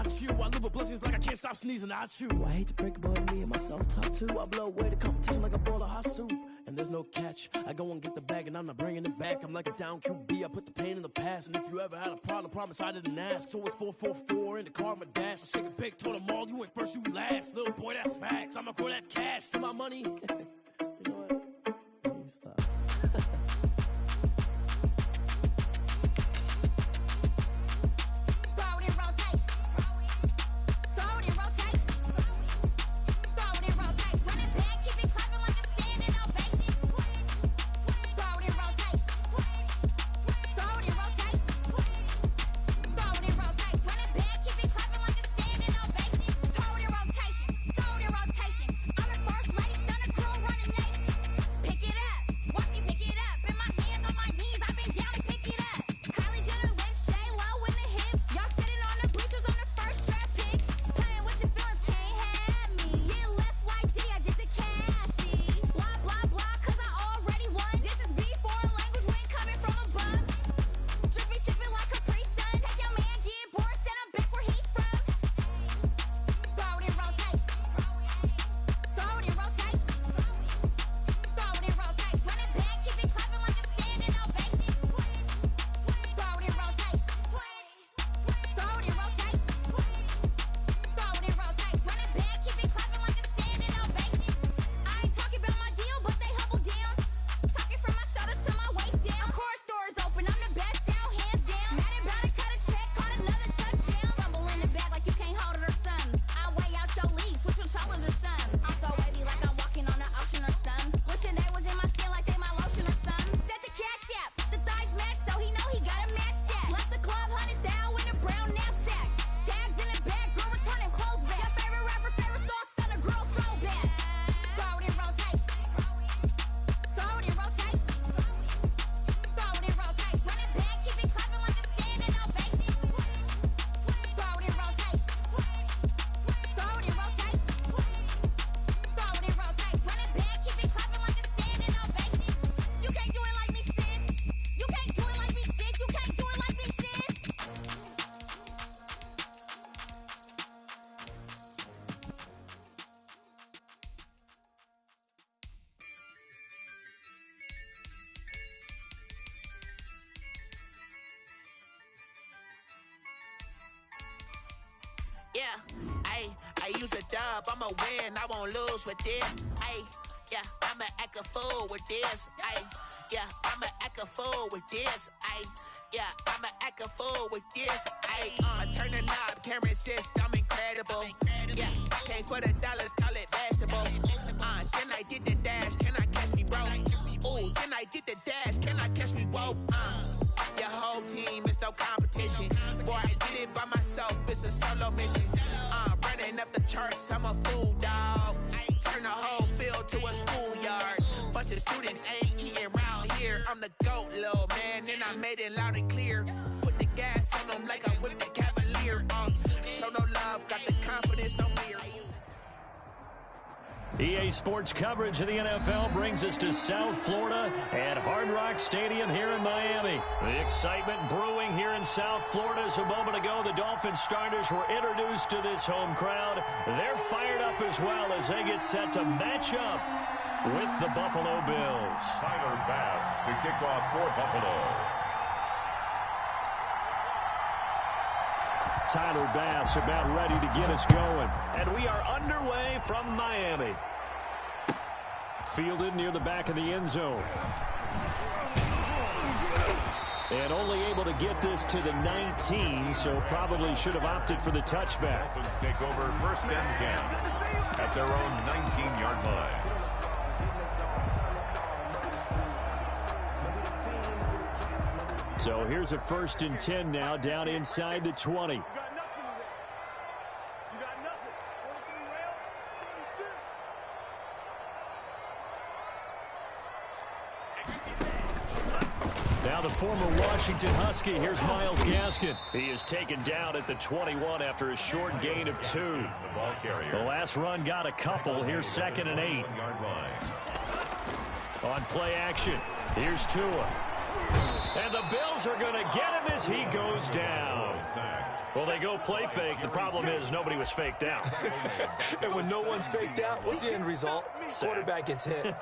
got you. I live with blessings like I can't stop sneezing at you. I hate to break it, but me and myself top two. I blow away the competition like a bowl of hot soup. And there's no catch. I go and get the bag and I'm not bringing it back. I'm like a down QB. I put the pain in the past. And if you ever had a problem, promise I didn't ask. So it's 444 in the car, my dash. I shake a big, told them all, you went first, you last. Little boy, that's facts. I'ma grow that cash to my money. You know what? Let me stop. Yeah, I use a dub, I'ma win, I won't lose with this. Yeah, I'ma act a fool with this. Yeah, I'ma act a fool with this. Yeah, I'ma act a fool with this. I turn the knob, can't resist, I'm incredible. Yeah, came for the dollars, call it vegetable. Then I did the dash, can I catch me, bro? Ooh, then I did the dash, can I catch me, whoa? Your whole team is no competition. Boy, I did it by myself, it's a solo mission. Running up the charts, I'm a fool, dog. Turn the whole field to a schoolyard. Bunch of students ain't eating round here. I'm the GOAT, little man, and I made it loud and clear. Put the gas on them like I'm with the Cavalier. Show no love, got the confidence, no fear. EA Sports coverage of the NFL brings us to South Florida at Hard Rock Stadium here in Miami. The excitement brewing here in South Florida as a moment ago the Dolphins starters were introduced to this home crowd. They're fired up as well as they get set to match up with the Buffalo Bills. Tyler Bass to kick off for Buffalo. Tyler Bass about ready to get us going. And we are underway from Miami. Fielded near the back of the end zone. And only able to get this to the 19, so probably should have opted for the touchback. Dolphins take over 1st and 10 at their own 19-yard line. So here's a 1st and 10 now, down inside the 20. Now the former Washington Husky, here's Myles Gaskin. He is taken down at the 21 after a short gain of 2. The ball carrier. The last run got a couple. Here's 2nd and 8. On play action, here's Tua. And the Bills are going to get him as he goes down. Well, they go play fake. The problem is nobody was faked out. And when no one's faked out, what's the end result? Quarterback gets hit.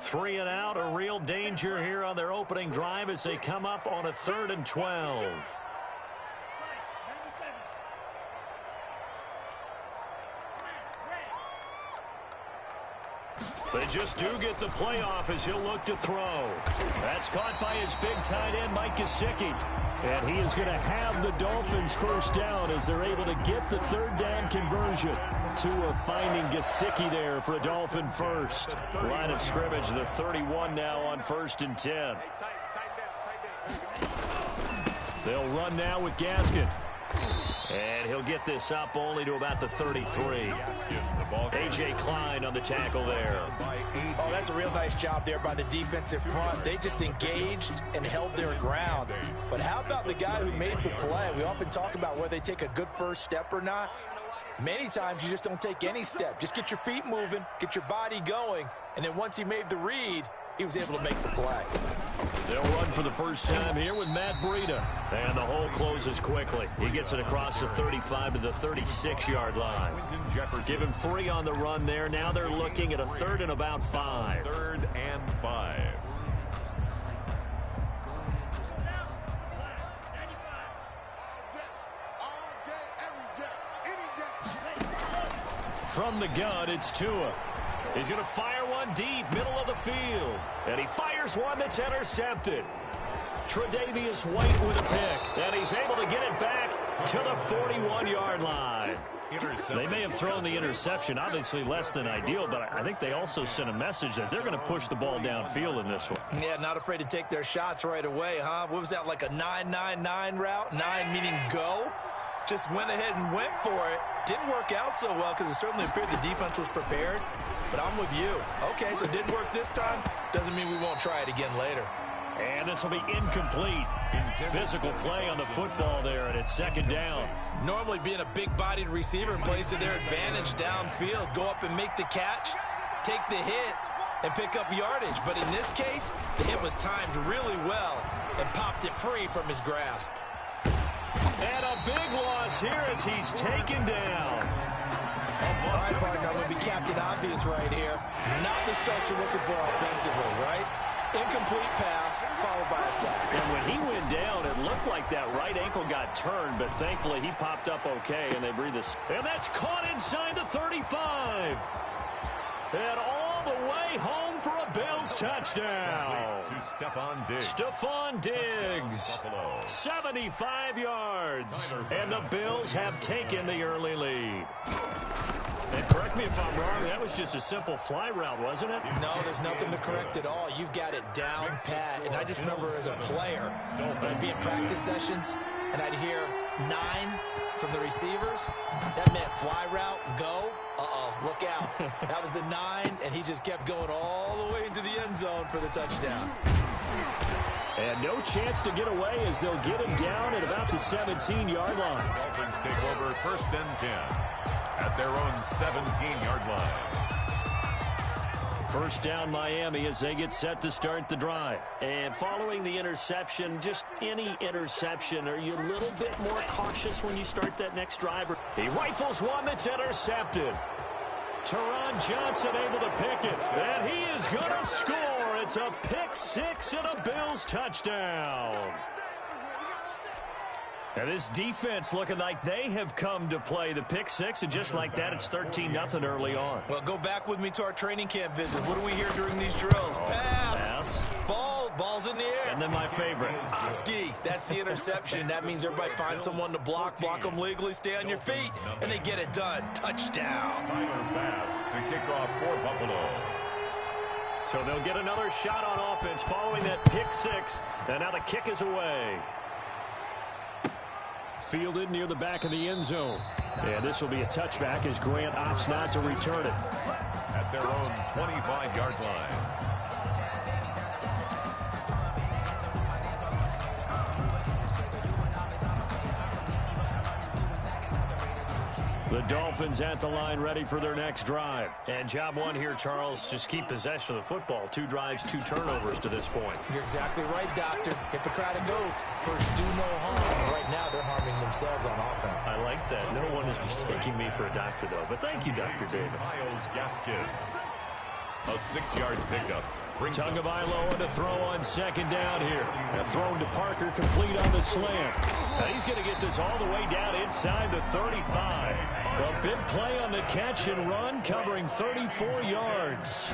Three and out, a real danger here on their opening drive as they come up on a 3rd and 12. They just do get the playoff as he'll look to throw. That's caught by his big tight end, Mike Gesicki. And he is going to have the Dolphins first down as they're able to get the 3rd down conversion. Tua finding Gesicki there for a Dolphin first. Line of scrimmage, the 31 now on 1st and 10. They'll run now with Gaskin. And he'll get this up only to about the 33. A.J. Klein on the tackle there. Oh, that's a real nice job there by the defensive front. They just engaged and held their ground. But how about the guy who made the play? We often talk about whether they take a good first step or not. Many times you just don't take any step. Just get your feet moving, get your body going, and then once he made the read, he was able to make the play. They'll run for the first time here with Matt Breida. And the hole closes quickly. He gets it across the 35 to the 36-yard line. Give him 3 on the run there. Now they're looking at a 3rd and about 5. 3rd and 5. From the gun, it's Tua. He's going to fire one deep, middle of the field. And he fires one that's intercepted. Tre'Davious White with a pick. And he's able to get it back to the 41-yard line. They may have thrown the interception, obviously less than ideal, but I think they also sent a message that they're going to push the ball downfield in this one. Yeah, not afraid to take their shots right away, huh? What was that, like a 9-9-9 route? 9 meaning go? Just went ahead and went for it. Didn't work out so well because it certainly appeared the defense was prepared. But I'm with you. Okay, so it didn't work this time. Doesn't mean we won't try it again later. And this will be incomplete. Physical play on the football there, and it's 2nd down. Normally being a big-bodied receiver plays to their advantage downfield. Go up and make the catch, take the hit, and pick up yardage. But in this case, the hit was timed really well and popped it free from his grasp. And a big loss here as he's taken down. All right, partner, I'm going to be Captain Obvious right here. Not the start you're looking for offensively, right? Incomplete pass, followed by a sack. And when he went down, it looked like that right ankle got turned, but thankfully he popped up okay, and they breathe this. And that's caught inside the 35. And all the way home for a Bills touchdown. To Stefon Diggs. Stefon Diggs, 75 yards. And the Bills have taken the early lead. And correct me if I'm wrong, that was just a simple fly route, wasn't it? No, there's nothing to correct at all. You've got it down pat. And I just remember as a player, when I'd be at practice sessions, and I'd hear 9 from the receivers, that meant fly route, go. Uh-oh, look out. That was the 9, and he just kept going all the way into the end zone for the touchdown. And no chance to get away as they'll get him down at about the 17-yard line. Dolphins take over 1st and 10 at their own 17-yard line. First down Miami as they get set to start the drive. And following the interception, just any interception, are you a little bit more cautious when you start that next drive? He rifles one that's intercepted. Teron Johnson able to pick it. And he is going to score. It's a pick 6 and a Bills touchdown. And this defense looking like they have come to play the pick 6, and just like that, it's 13-0 early on. Well, go back with me to our training camp visit. What do we hear during these drills? Pass. Ball's in the air. And then my favorite. Oski, that's the interception. That means everybody find someone to block them legally, stay on your feet, and they get it done. Touchdown. Tyler Bass to kick off for Buffalo. So they'll get another shot on offense following that pick 6, and now the kick is away. Fielded near the back of the end zone. And this will be a touchback as Grant opts not to return it. At at their own 25-yard line. The Dolphins at the line ready for their next drive. And job one here, Charles, just keep possession of the football. 2 drives, 2 turnovers to this point. You're exactly right, Doctor. Hippocratic oath. First, do no harm. Right now, they're harming themselves on offense. I like that. No one is mistaking me for a doctor, though. But thank you, Dr. Davis. Myles Gaskin. A 6-yard pickup. Tagovailoa to throw on second down here. A throw to Parker, complete on the slant. Now he's going to get this all the way down inside the 35. A big play on the catch and run, covering 34 yards.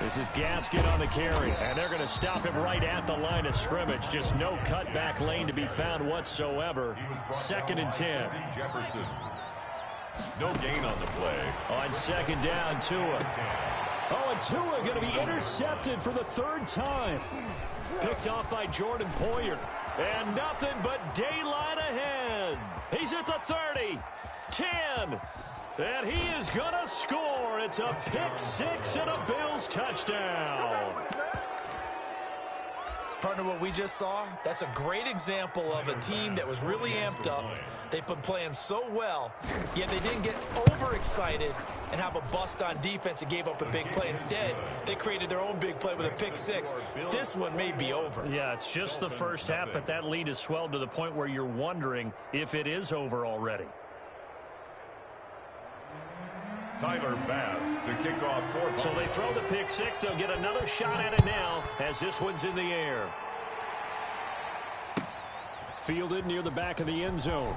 This is Gaskin on the carry, and they're going to stop him right at the line of scrimmage. Just no cutback lane to be found whatsoever. 2nd and 10. Jefferson. No gain on the play. On second down, Tua. Oh, and Tua going to be intercepted for the 3rd time. Picked off by Jordan Poyer. And nothing but daylight ahead. He's at the 30, 10, and he is going to score. It's a pick-6 and a Bills touchdown. Partner, what we just saw, that's a great example of a team that was really amped up. They've been playing so well, yet they didn't get overexcited and have a bust on defense and gave up a big play. Instead, they created their own big play with a pick-6. This one may be over. Yeah, it's just the first half, but that lead has swelled to the point where you're wondering if it is over already. Tyler Bass to kick off 4. So they throw the pick-6. They'll get another shot at it now as this one's in the air. Fielded near the back of the end zone.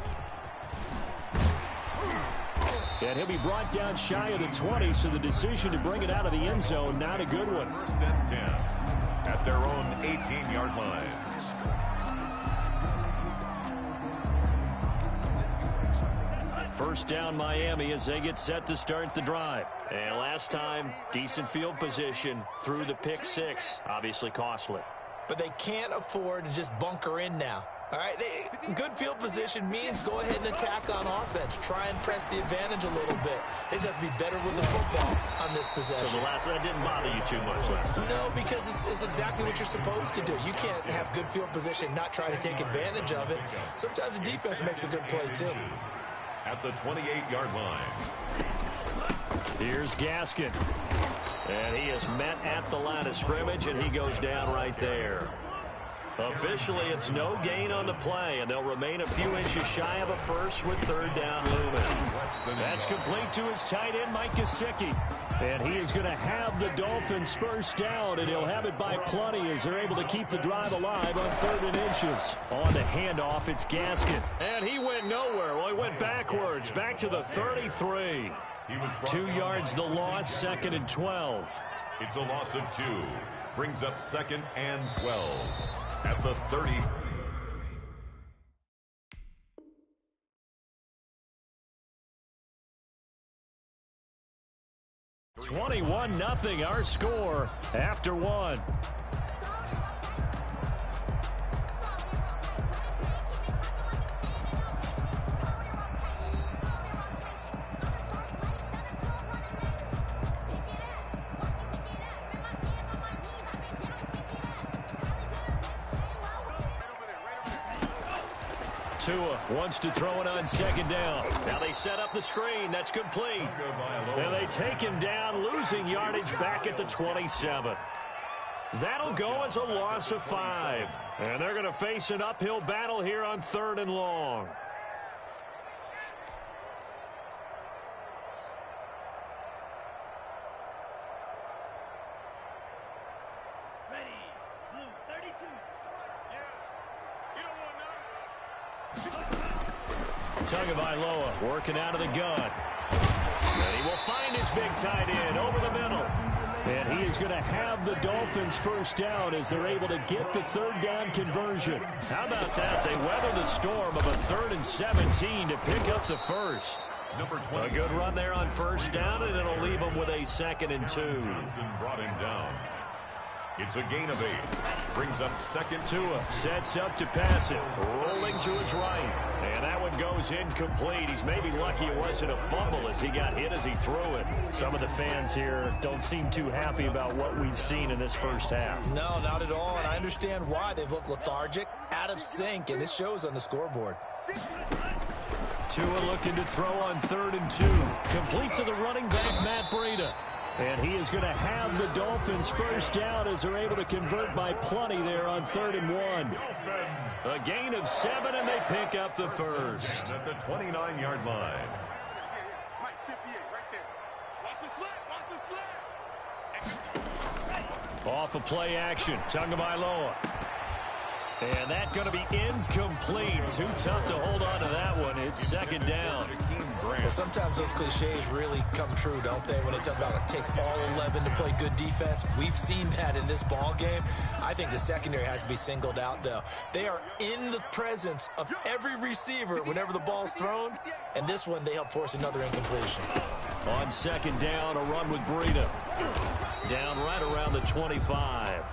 And he'll be brought down shy of the 20, so the decision to bring it out of the end zone, not a good one. 1st and 10 at their own 18-yard line. First down Miami as they get set to start the drive. And last time, decent field position through the pick-6. Obviously costly. But they can't afford to just bunker in now. All right, good field position means go ahead and attack on offense. Try and press the advantage a little bit. They just have to be better with the football on this possession. So the last one didn't bother you too much last time? No, because it's exactly what you're supposed to do. You can't have good field position, not try to take advantage of it. Sometimes the defense makes a good play, too. At the 28-yard line. Here's Gaskin. And he is met at the line of scrimmage, and he goes down right there. Officially, it's no gain on the play, and they'll remain a few inches shy of a first with 3rd down looming. That's complete to his tight end, Mike Gesicki. And he is going to have the Dolphins first down, and he'll have it by plenty as they're able to keep the drive alive on 3rd and inches. On the handoff, it's Gaskin. And he went nowhere. Well, he went backwards, back to the 33. 2 yards the loss, 2nd and 12. It's a loss of 2. Brings up 2nd and 12 at the 30. 21-0 our score after 1. Tua wants to throw it on 2nd down. Now they set up the screen. That's complete. And they take him down, losing yardage back at the 27. That'll go as a loss of 5. And they're going to face an uphill battle here on 3rd and long. Tagovailoa working out of the gun. And he will find his big tight end over the middle. And he is going to have the Dolphins first down as they're able to get the 3rd down conversion. How about that? They weather the storm of a 3rd and 17 to pick up the first. A good run there on first down, and it'll leave them with a 2nd and 2. Johnson brought him down. It's a gain of 8. Brings up second. Tua sets up to pass it. Rolling to his right. And that one goes incomplete. He's maybe lucky it wasn't a fumble as he got hit as he threw it. Some of the fans here don't seem too happy about what we've seen in this first half. No, not at all. And I understand why. They've looked lethargic, out of sync, and this shows on the scoreboard. Tua looking to throw on 3rd and 2. Complete to the running back, Matt Breida. And he is going to have the Dolphins first down as they're able to convert by plenty there on 3rd and 1. A gain of 7, and they pick up the first. At the 29-yard line. Off of play action, Tagovailoa. And that's going to be incomplete. Too tough to hold on to that one. It's 2nd down. Well, sometimes those cliches really come true, don't they? When they talk about it takes all 11 to play good defense. We've seen that in this ball game. I think the secondary has to be singled out, though. They are in the presence of every receiver whenever the ball's thrown. And this one, they help force another incompletion. On 2nd down, a run with Breida. Down right around the 25.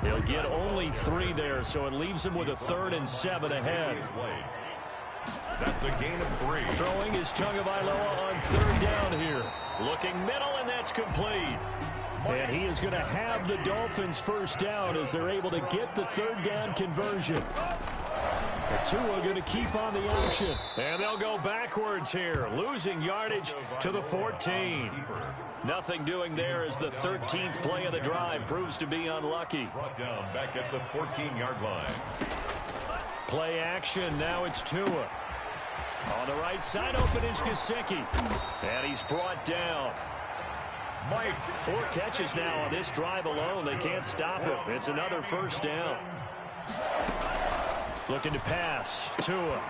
They'll get only 3 there, so it leaves them with a 3rd and 7 ahead. That's a gain of 3. Throwing is Tagovailoa on 3rd down here. Looking middle, and that's complete. And he is going to have the Dolphins first down as they're able to get the 3rd down conversion. Tua going to keep on the action. And they'll go backwards here, losing yardage to the 14. Nothing doing there as the 13th play of the drive proves to be unlucky. Brought down back at the 14-yard line. Play action, now it's Tua. On the right side, open is Gesicki. And he's brought down. Mike. 4 catches now on this drive alone. They can't stop him. It's another first down. Looking to pass. Tua.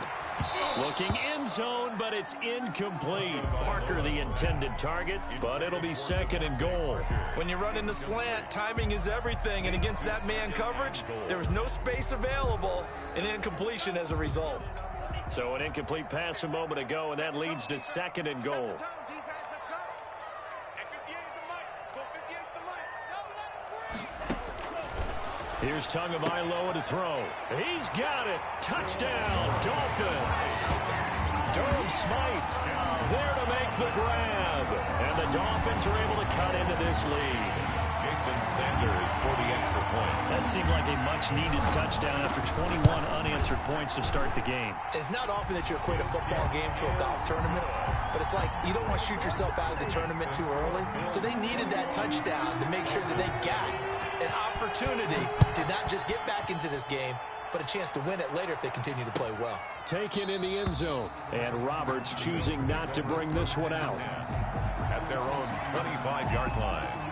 Looking end zone, but it's incomplete. Parker the intended target, but it'll be 2nd and goal. When you run in the slant, timing is everything, and against that man coverage, there was no space available, and incompletion as a result. So an incomplete pass a moment ago, and that leads to 2nd and goal. Here's Tagovailoa to throw. He's got it. Touchdown, Dolphins. Durham Smythe there to make the grab. And the Dolphins are able to cut into this lead. Jason Sanders for the extra point. That seemed like a much-needed touchdown after 21 unanswered points to start the game. It's not often that you equate a football game to a golf tournament, but it's like you don't want to shoot yourself out of the tournament too early. So they needed that touchdown to make sure that they got an opportunity to not just get back into this game, but a chance to win it later if they continue to play well. Taken in the end zone, and Roberts choosing not to bring this one out. At their own 25-yard line.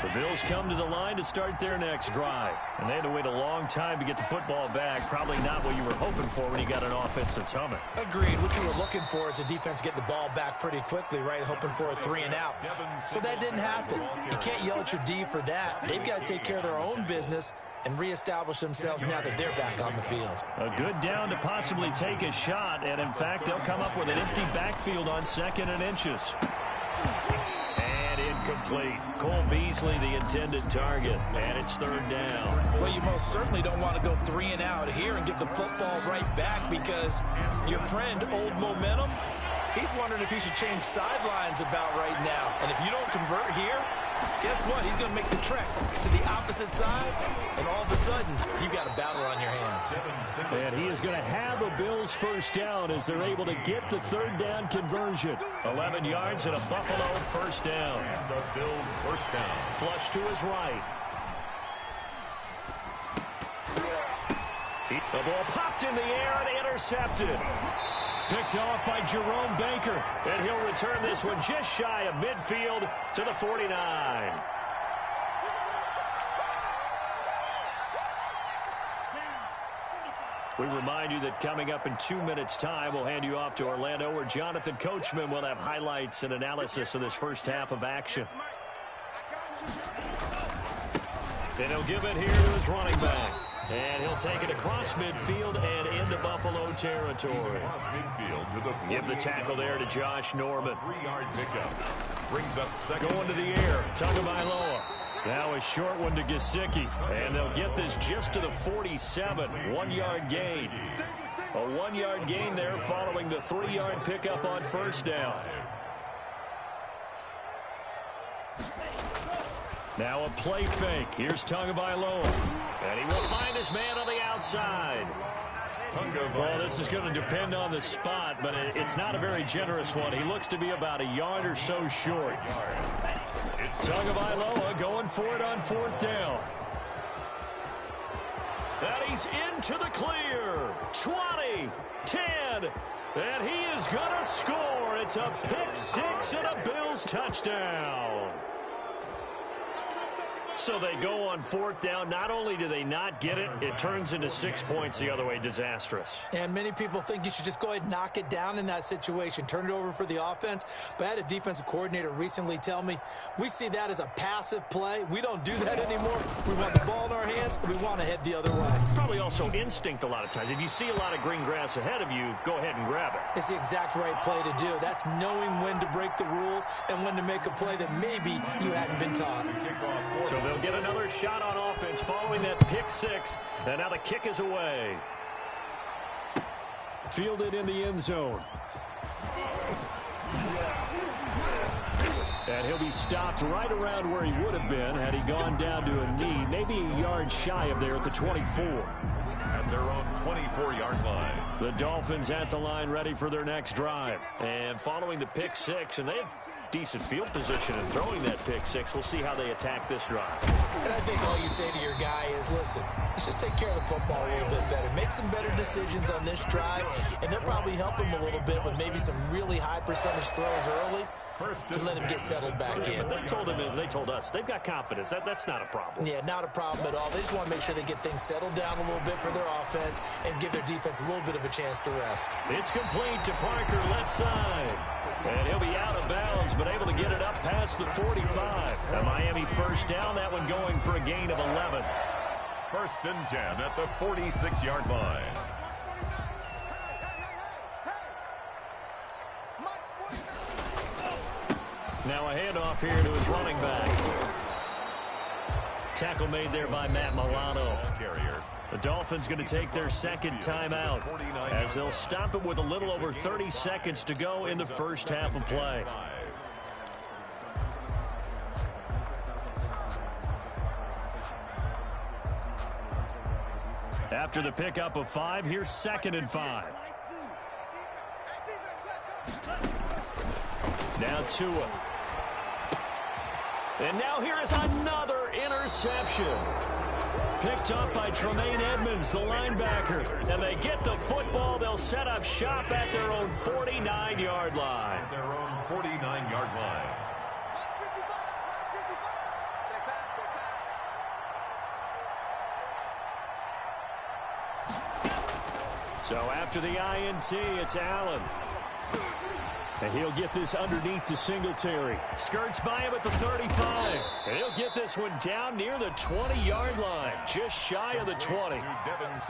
The Bills come to the line to start their next drive. And they had to wait a long time to get the football back. Probably not what you were hoping for when you got an offense that's humming. Agreed. What you were looking for is the defense get the ball back pretty quickly, right? Hoping for a 3 and out. So that didn't happen. You can't yell at your D for that. They've got to take care of their own business and reestablish themselves now that they're back on the field. A good down to possibly take a shot. And, in fact, they'll come up with an empty backfield on 2nd and inches. Incomplete. Cole Beasley, the intended target, and it's 3rd down. Well, you most certainly don't want to go 3 and out here and get the football right back because your friend, Old Momentum, he's wondering if he should change sidelines about right now. And if you don't convert here, guess what? He's going to make the trek to the opposite side, and all of a sudden, you've got a battle on your hands. And he is going to have a Bills first down as they're able to get the 3rd down conversion. 11 yards and a Buffalo first down. And the Bills first down. Flush to his right. The ball popped in the air and intercepted. Picked off by Jerome Baker. And he'll return this one just shy of midfield to the 49. We remind you that coming up in 2 minutes' time, we'll hand you off to Orlando, where Jonathan Coachman will have highlights and analysis of this first half of action. And he'll give it here to his running back. And he'll take it across midfield and into Buffalo territory. Give the tackle there to Josh Norman. 3-yard pickup. Brings up second. Going to the air, Tagovailoa. Now a short one to Gesicki. And they'll get this just to the 47. 1-yard gain. A 1-yard gain there following the 3-yard pickup on first down. Now a play fake. Here's Tagovailoa. And he will find his man on the outside. Well, this is going to depend on the spot, but it's not a very generous one. He looks to be about a yard or so short. Tagovailoa going for it on fourth down. And he's into the clear. 20, 10, and he is going to score. It's a pick six and a Bills touchdown. So they go on fourth down. Not only do they not get it, it turns into 6 points the other way. Disastrous. And many people think you should just go ahead and knock it down in that situation. Turn it over for the offense. But I had a defensive coordinator recently tell me, we see that as a passive play. We don't do that anymore. We want the ball in our hands, and we want to head the other way. Probably also instinct a lot of times. If you see a lot of green grass ahead of you, go ahead and grab it. It's the exact right play to do. That's knowing when to break the rules and when to make a play that maybe you hadn't been taught. So they'll get another shot on offense following that pick six. And now the kick is away. Fielded in the end zone. And he'll be stopped right around where he would have been had he gone down to a knee, maybe a yard shy of there at the 24. At their own 24-yard line. The Dolphins at the line ready for their next drive. And following the pick six, and they have decent field position in throwing that pick six. We'll see how they attack this drive. And I think all you say to your guy is, listen, let's just take care of the football a little bit better. Make some better decisions on this drive, and they'll probably help him a little bit with maybe some really high percentage throws early to let him get settled back in. They told him, and they told us, they've got confidence. That's not a problem. Yeah, not a problem at all. They just want to make sure they get things settled down a little bit for their offense and give their defense a little bit of a chance to rest. It's complete to Parker, left side. And he'll be out of bounds, but able to get it up past the 45. A Miami first down, that one going for a gain of 11. 1st and 10 at the 46-yard line. Now a handoff here to his running back. Tackle made there by Matt Milano. The Dolphins going to take their second timeout as they'll stop it with a little over 30 seconds to go in the first half of play. After the pickup of 5, here's 2nd and 5. Now Tua. And now here is another interception. Picked up by Tremaine Edmonds, the linebacker. And they get the football. They'll set up shop at their own 49-yard line. Their own 49-yard line. So after the INT, it's Allen. And he'll get this underneath to Singletary. Skirts by him at the 35. And he'll get this one down near the 20-yard line, just shy of the 20.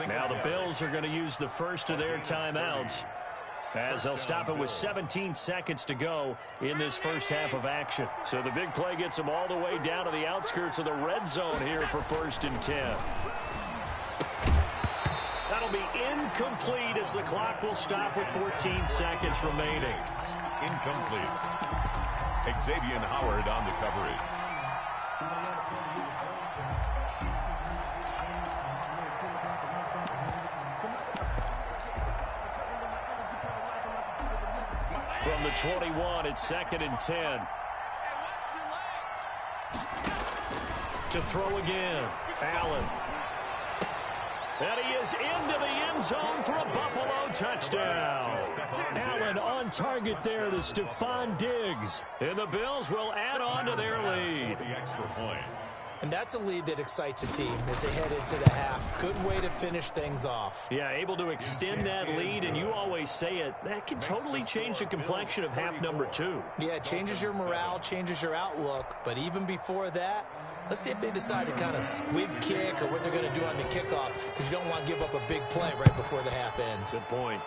Now the Bills are going to use the first of their timeouts as they'll stop it with 17 seconds to go in this first half of action. So the big play gets them all the way down to the outskirts of the red zone here for 1st and 10. That'll be incomplete as the clock will stop with 14 seconds remaining. Incomplete. Xavier Howard on the coverage. From the 21, it's 2nd and 10. To throw again, Allen. And he is into the end zone for a Buffalo touchdown. Allen on target there to Stephon Diggs. And the Bills will add on to their lead. The extra point. And that's a lead that excites a team as they head into the half. Good way to finish things off. Yeah, able to extend that lead, and you always say it, that can totally change the complexion of half number 2. Yeah, it changes your morale, changes your outlook. But even before that, let's see if they decide to kind of squib kick or what they're going to do on the kickoff, because you don't want to give up a big play right before the half ends. Good point.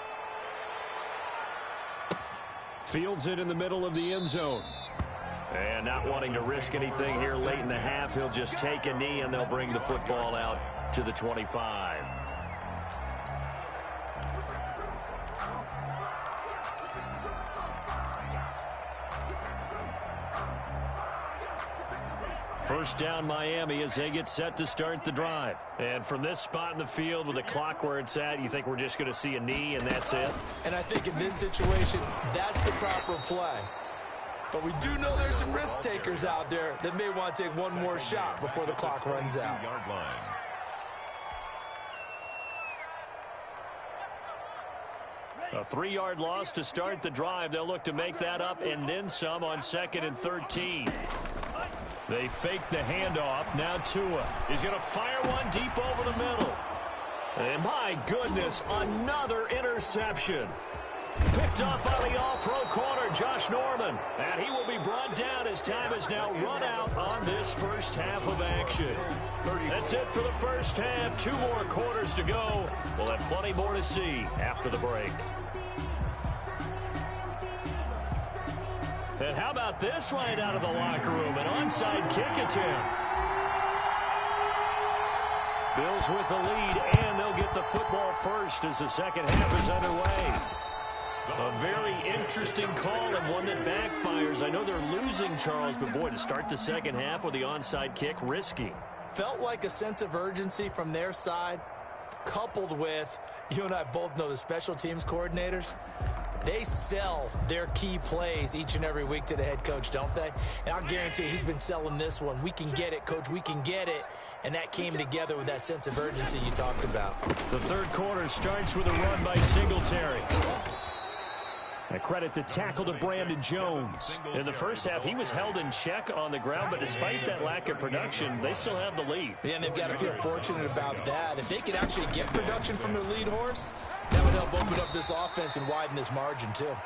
Fields it in the middle of the end zone. And not wanting to risk anything here late in the half, he'll just take a knee, and they'll bring the football out to the 25. First down, Miami, as they get set to start the drive. And from this spot in the field with the clock where it's at, you think we're just going to see a knee and that's it? And I think in this situation, that's the proper play. But we do know there's some risk takers out there that may want to take one more shot before the clock runs out. A 3-yard loss to start the drive. They'll look to make that up and then some on 2nd and 13. They fake the handoff. Now Tua. He's going to fire one deep over the middle. And my goodness, another interception. Picked up by the all-pro corner, Josh Norman. And he will be brought down as time has now run out on this first half of action. That's it for the first half. 2 more quarters to go. We'll have plenty more to see after the break. And how about this right out of the locker room? An onside kick attempt. Bills with the lead, and they'll get the football first as the second half is underway. A very interesting call and one that backfires. I know they're losing, Charles, but boy, to start the second half with the onside kick, risky. Felt like a sense of urgency from their side, coupled with, you and I both know the special teams coordinators. They sell their key plays each and every week to the head coach, don't they? And I'll guarantee he's been selling this one. We can get it, coach. We can get it. And that came together with that sense of urgency you talked about. The third quarter starts with a run by Singletary. I credit the tackle to Brandon Jones. In the first half, he was held in check on the ground, but despite that lack of production, they still have the lead. Yeah, and they've got to feel fortunate about that. If they could actually get production from their lead horse, that would help open up this offense and widen this margin, too.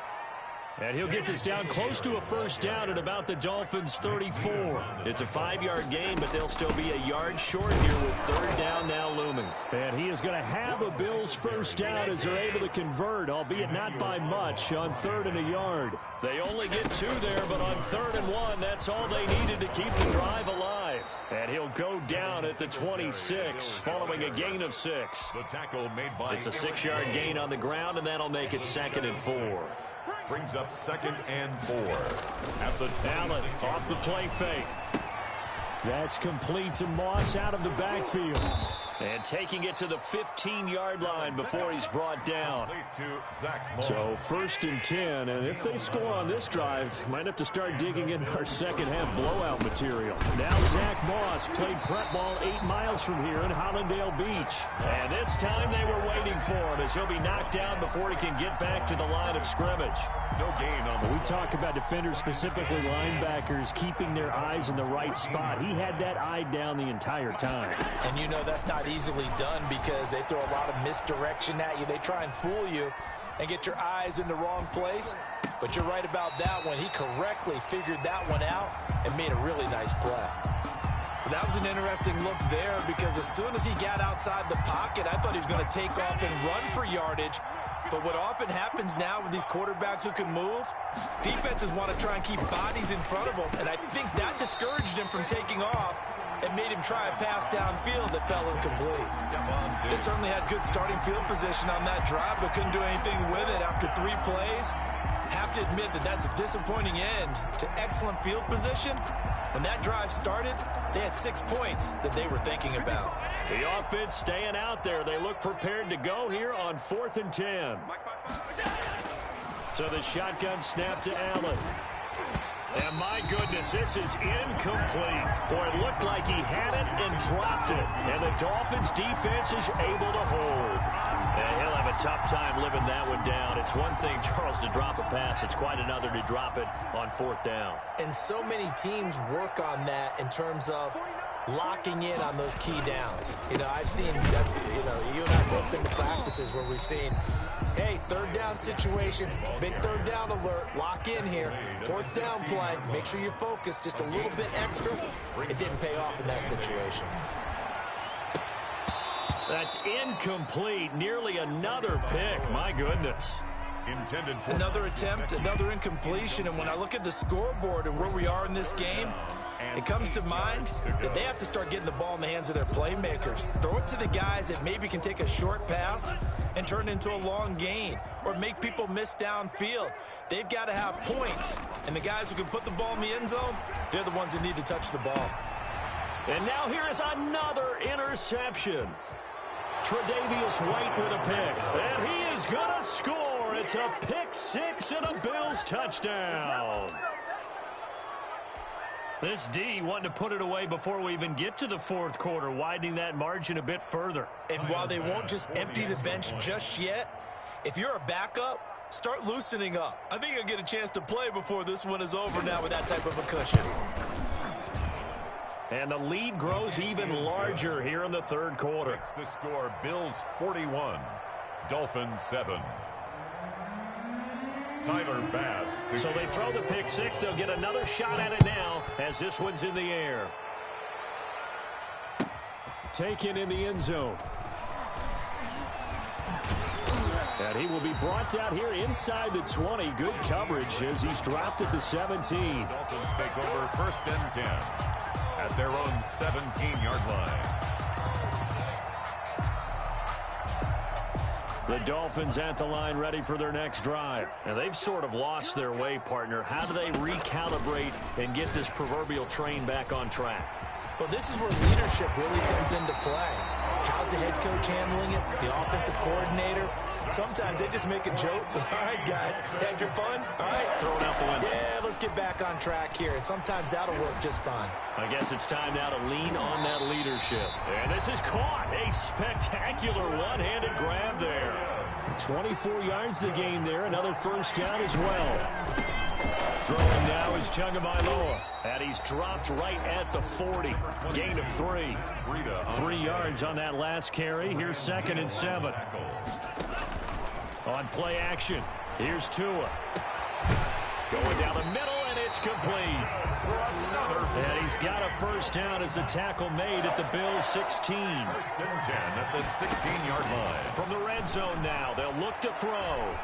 And he'll get this down close to a first down at about the Dolphins' 34. It's a 5-yard gain, but they'll still be a yard short here with third down now looming. And he is going to have a Bills first down as they're able to convert, albeit not by much, on 3rd and a yard. They only get 2 there, but on 3rd and 1, that's all they needed to keep the drive alive. And he'll go down at the 26, following a gain of 6. The tackle made by it's a 6-yard gain on the ground, and that'll make it 2nd and 4. Brings up 2nd and 4 at the 26. Allen off the play fake. That's complete to Moss out of the backfield. And taking it to the 15-yard line before he's brought down. So 1st and 10, and if they score on this drive, might have to start digging in our second half blowout material. Now Zach Moss played prep ball 8 miles from here in Hollandale Beach. And this time they were waiting for him as he'll be knocked down before he can get back to the line of scrimmage. No gain on the... We talk about defenders, specifically linebackers, keeping their eyes in the right spot. He had that eye down the entire time. And you know that's not easily done because they throw a lot of misdirection at you. They try and fool you and get your eyes in the wrong place. But you're right about that one. He correctly figured that one out and made a really nice play. But that was an interesting look there because as soon as he got outside the pocket, I thought he was going to take off and run for yardage. But what often happens now with these quarterbacks who can move, defenses want to try and keep bodies in front of them. And I think that discouraged him from taking off and made him try a pass downfield that fell incomplete. They certainly had good starting field position on that drive, but couldn't do anything with it after 3 plays. Have to admit that that's a disappointing end to excellent field position. When that drive started, they had 6 points that they were thinking about. The offense staying out there. They look prepared to go here on 4th and 10. So the shotgun snap to Allen. And my goodness, this is incomplete. Boy, it looked like he had it and dropped it. And the Dolphins defense is able to hold. And he'll have a tough time living that one down. It's one thing, Charles, to drop a pass. It's quite another to drop it on 4th down. And so many teams work on that in terms of locking in on those key downs. I've seen that, you and I both been to practices where we've seen, hey, third down situation, big third down alert, lock in here, fourth down play, make sure you focus just a little bit extra. It didn't pay off in that situation. That's incomplete. Nearly another pick. My goodness. Intended for another attempt, another incompletion, and when I look at the scoreboard and where we are in this game, it comes to mind that they have to start getting the ball in the hands of their playmakers. Throw it to the guys that maybe can take a short pass and turn it into a long gain or make people miss downfield. They've got to have points, and the guys who can put the ball in the end zone, they're the ones that need to touch the ball. And now here is another interception. Tre'Davious White with a pick, and he is going to score. It's a pick six and a Bills touchdown. This D wanting to put it away before we even get to the fourth quarter, widening that margin a bit further. And while they won't just empty the bench just yet, if you're a backup, start loosening up. I think you'll get a chance to play before this one is over now with that type of a cushion. And the lead grows even larger here in the third quarter. The score, Bills 41, Dolphins 7. Tyler Bass. So they throw the pick six. They'll get another shot at it now as this one's in the air. Taken in the end zone. And he will be brought down here inside the 20. Good coverage as he's dropped at the 17. Dolphins take over first and 10 at their own 17-yard line. The Dolphins at the line ready for their next drive. And they've sort of lost their way, partner. How do they recalibrate and get this proverbial train back on track? Well, this is where leadership really comes into play. How's the head coach handling it? The offensive coordinator? Sometimes they just make a joke. All right, guys, had your fun? All right. Throw it out the window. Yeah, let's get back on track here. And sometimes that'll work just fine. I guess it's time now to lean on that leadership. And this is caught. A spectacular one-handed grab there. 24 yards to gain there. Another first down as well. Throwing now is Tagovailoa. And he's dropped right at the 40. Gain of 3. 3 yards on that last carry. Here's 2nd and 7. On play action, here's Tua. Going down the middle, and it's complete. And he's got a first down as the tackle made at the Bills' 16. 1st and 10 at the 16-yard line. From the red zone now, they'll look to throw.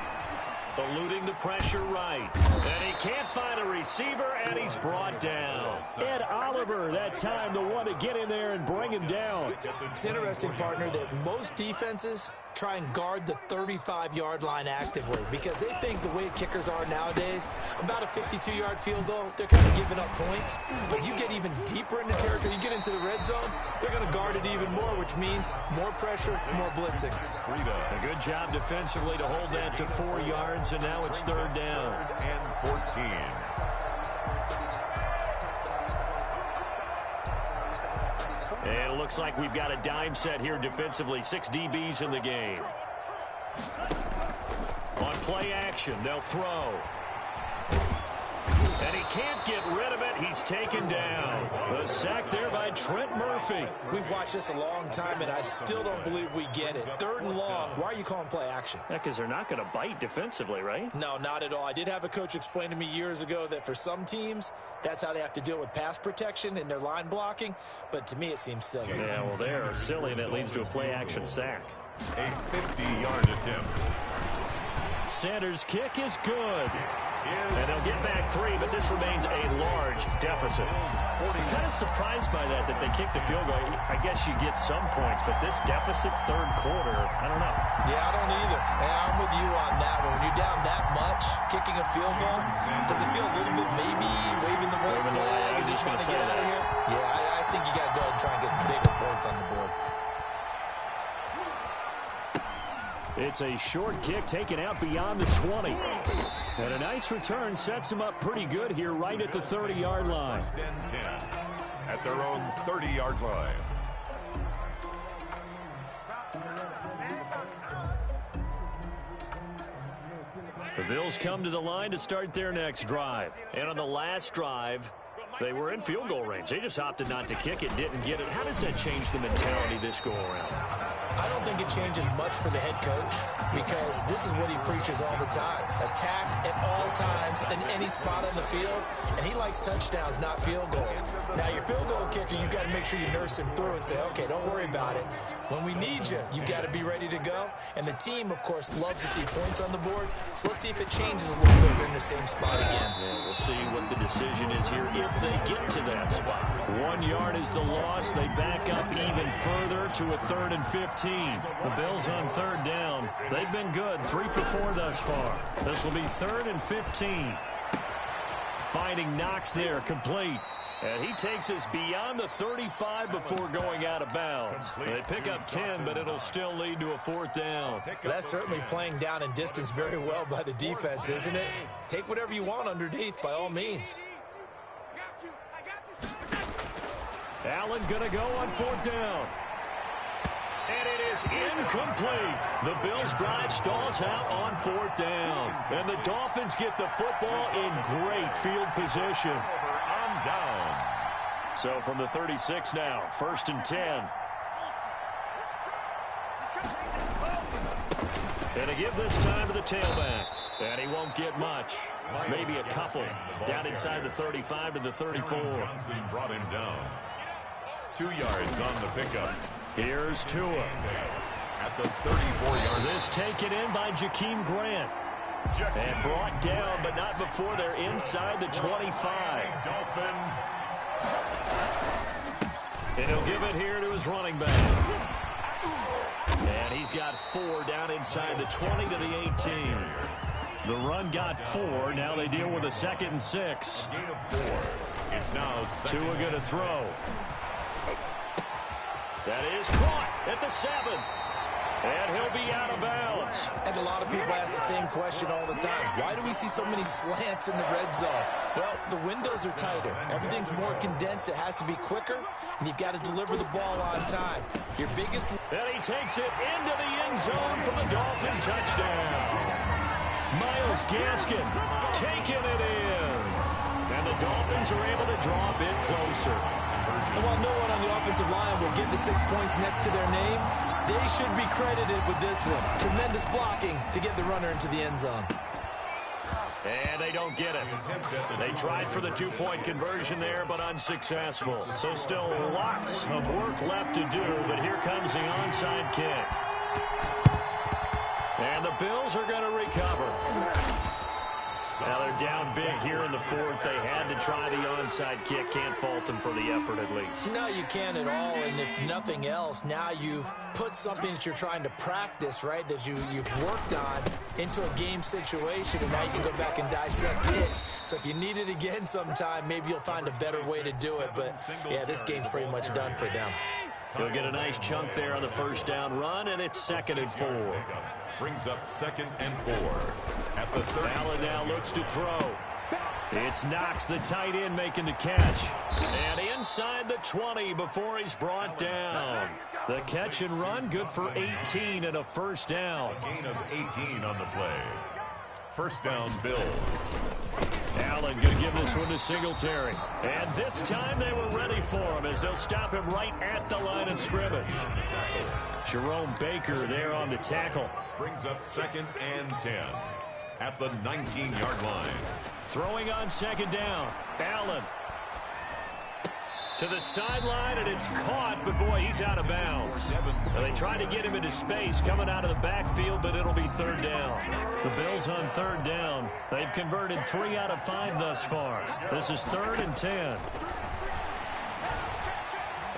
Eluding the pressure right. And he can't find a receiver, and he's brought down. Ed Oliver, that time, the one to get in there and bring him down. It's interesting, partner, that most defenses try and guard the 35-yard line actively because they think the way kickers are nowadays, about a 52-yard field goal, they're kind of giving up points. But you get even deeper into territory, you get into the red zone, they're going to guard it even more, which means more pressure, more blitzing. A good job defensively to hold that to 4 yards, and now it's 3rd down. 3rd and 14. And it looks like we've got a dime set here defensively. 6 DBs in the game. On play action, they'll throw. And he can't get rid of it. He's taken down. A sack there by Trent Murphy. We've watched this a long time, and I still don't believe we get it. 3rd and long. Why are you calling play action? Yeah, because they're not going to bite defensively, right? No, not at all. I did have a coach explain to me years ago that for some teams, that's how they have to deal with pass protection and their line blocking. But to me, it seems silly. Yeah, well, they're silly, and it leads to a play action sack. A 50-yard attempt. Sanders' kick is good. And they'll get back 3, but this remains a large deficit. I'm kind of surprised by that they kicked the field goal. I guess you get some points, but this deficit 3rd quarter, I don't know. Yeah, I don't either. Hey, I'm with you on that one. When you're down that much, kicking a field goal, does it feel a little bit maybe waving the white flag and just want to get out of here? Yeah, I think you got to go ahead and try and get some bigger points on the board. It's a short kick taken out beyond the 20. And a nice return sets him up pretty good here right at the 30-yard line. 1st and 10 at their own 30-yard line. The Bills come to the line to start their next drive. And on the last drive, They were in field goal range. They just opted not to kick it, didn't get it. How does that change the mentality this go-around? I don't think it changes much for the head coach because this is what he preaches all the time. Attack at all times in any spot on the field, and he likes touchdowns, not field goals. Now, your field goal kicker, you've got to make sure you nurse him through and say, okay, don't worry about it. When we need you, you've got to be ready to go. And the team, of course, loves to see points on the board. So let's see if it changes a little bit. We're in the same spot again. Yeah, we'll see what the decision is here if they get to that spot. 1 yard is the loss. They back up even further to a 3rd and 15. The Bills on 3rd down. They've been good. 3 for 4 thus far. This will be 3rd and 15. Finding Knox there, complete. And he takes us beyond the 35 before going out of bounds. They pick up 10, but it'll still lead to a 4th down. That's certainly playing down in distance very well by the defense, isn't it? Take whatever you want underneath, by all means. Allen going to go on 4th down. And it is incomplete. The Bills' drive stalls out on 4th down. And the Dolphins get the football in great field position. On downs. So from the 36 now, 1st and 10. And to give this time to the tailback. And he won't get much. Maybe a couple. Down inside the 35 to the 34. Johnson brought him down. 2 yards on the pickup. Here's Tua. At the 34-yard. This taken in by Jakeem Grant. And brought down, but not before they're inside the 25. Dolphin. And he'll give it here to his running back. And he's got 4 down inside the 20 to the 18. The run got 4. Now they deal with a 2nd and 6. Gain of 4. It's now Tua going to throw. That is caught at the 7. And he'll be out of bounds. And a lot of people ask the same question all the time. Why do we see so many slants in the red zone? Well, the windows are tighter. Everything's more condensed. It has to be quicker, and you've got to deliver the ball on time. Your biggest... And he takes it into the end zone for the Dolphin touchdown. Myles Gaskin taking it in. And the Dolphins are able to draw a bit closer. And while no one on the offensive line will get the 6 points next to their name, they should be credited with this one. Tremendous blocking to get the runner into the end zone. And they don't get it. They tried for the 2-point conversion there, but unsuccessful. So still lots of work left to do, but here comes the onside kick. And the Bills are going to recover. Now they're down big here in the 4th. They had to try the onside kick. Can't fault them for the effort at least. No, you can't at all. And if nothing else, now you've put something that you're trying to practice, right, that you've worked on into a game situation, and now you can go back and dissect it. So if you need it again sometime, maybe you'll find a better way to do it. But, yeah, this game's pretty much done for them. He'll get a nice chunk there on the 1st down run, and it's 2nd and 4. Brings up 2nd and 4. At the 30. Allen now looks to throw. It's Knox, the tight end, making the catch. And inside the 20 before he's brought down. The catch and run, good for 18 and a 1st down. A gain of 18 on the play. 1st down, Bills. Allen going to give this one to Singletary. And this time they were ready for him as they'll stop him right at the line of scrimmage. Jerome Baker there on the tackle. Brings up 2nd and 10 at the 19-yard line. Throwing on 2nd down. Allen to the sideline, and it's caught, but boy, he's out of bounds. Now, they tried to get him into space coming out of the backfield, but it'll be 3rd down. The Bills on 3rd down. They've converted 3 out of 5 thus far. This is 3rd and 10.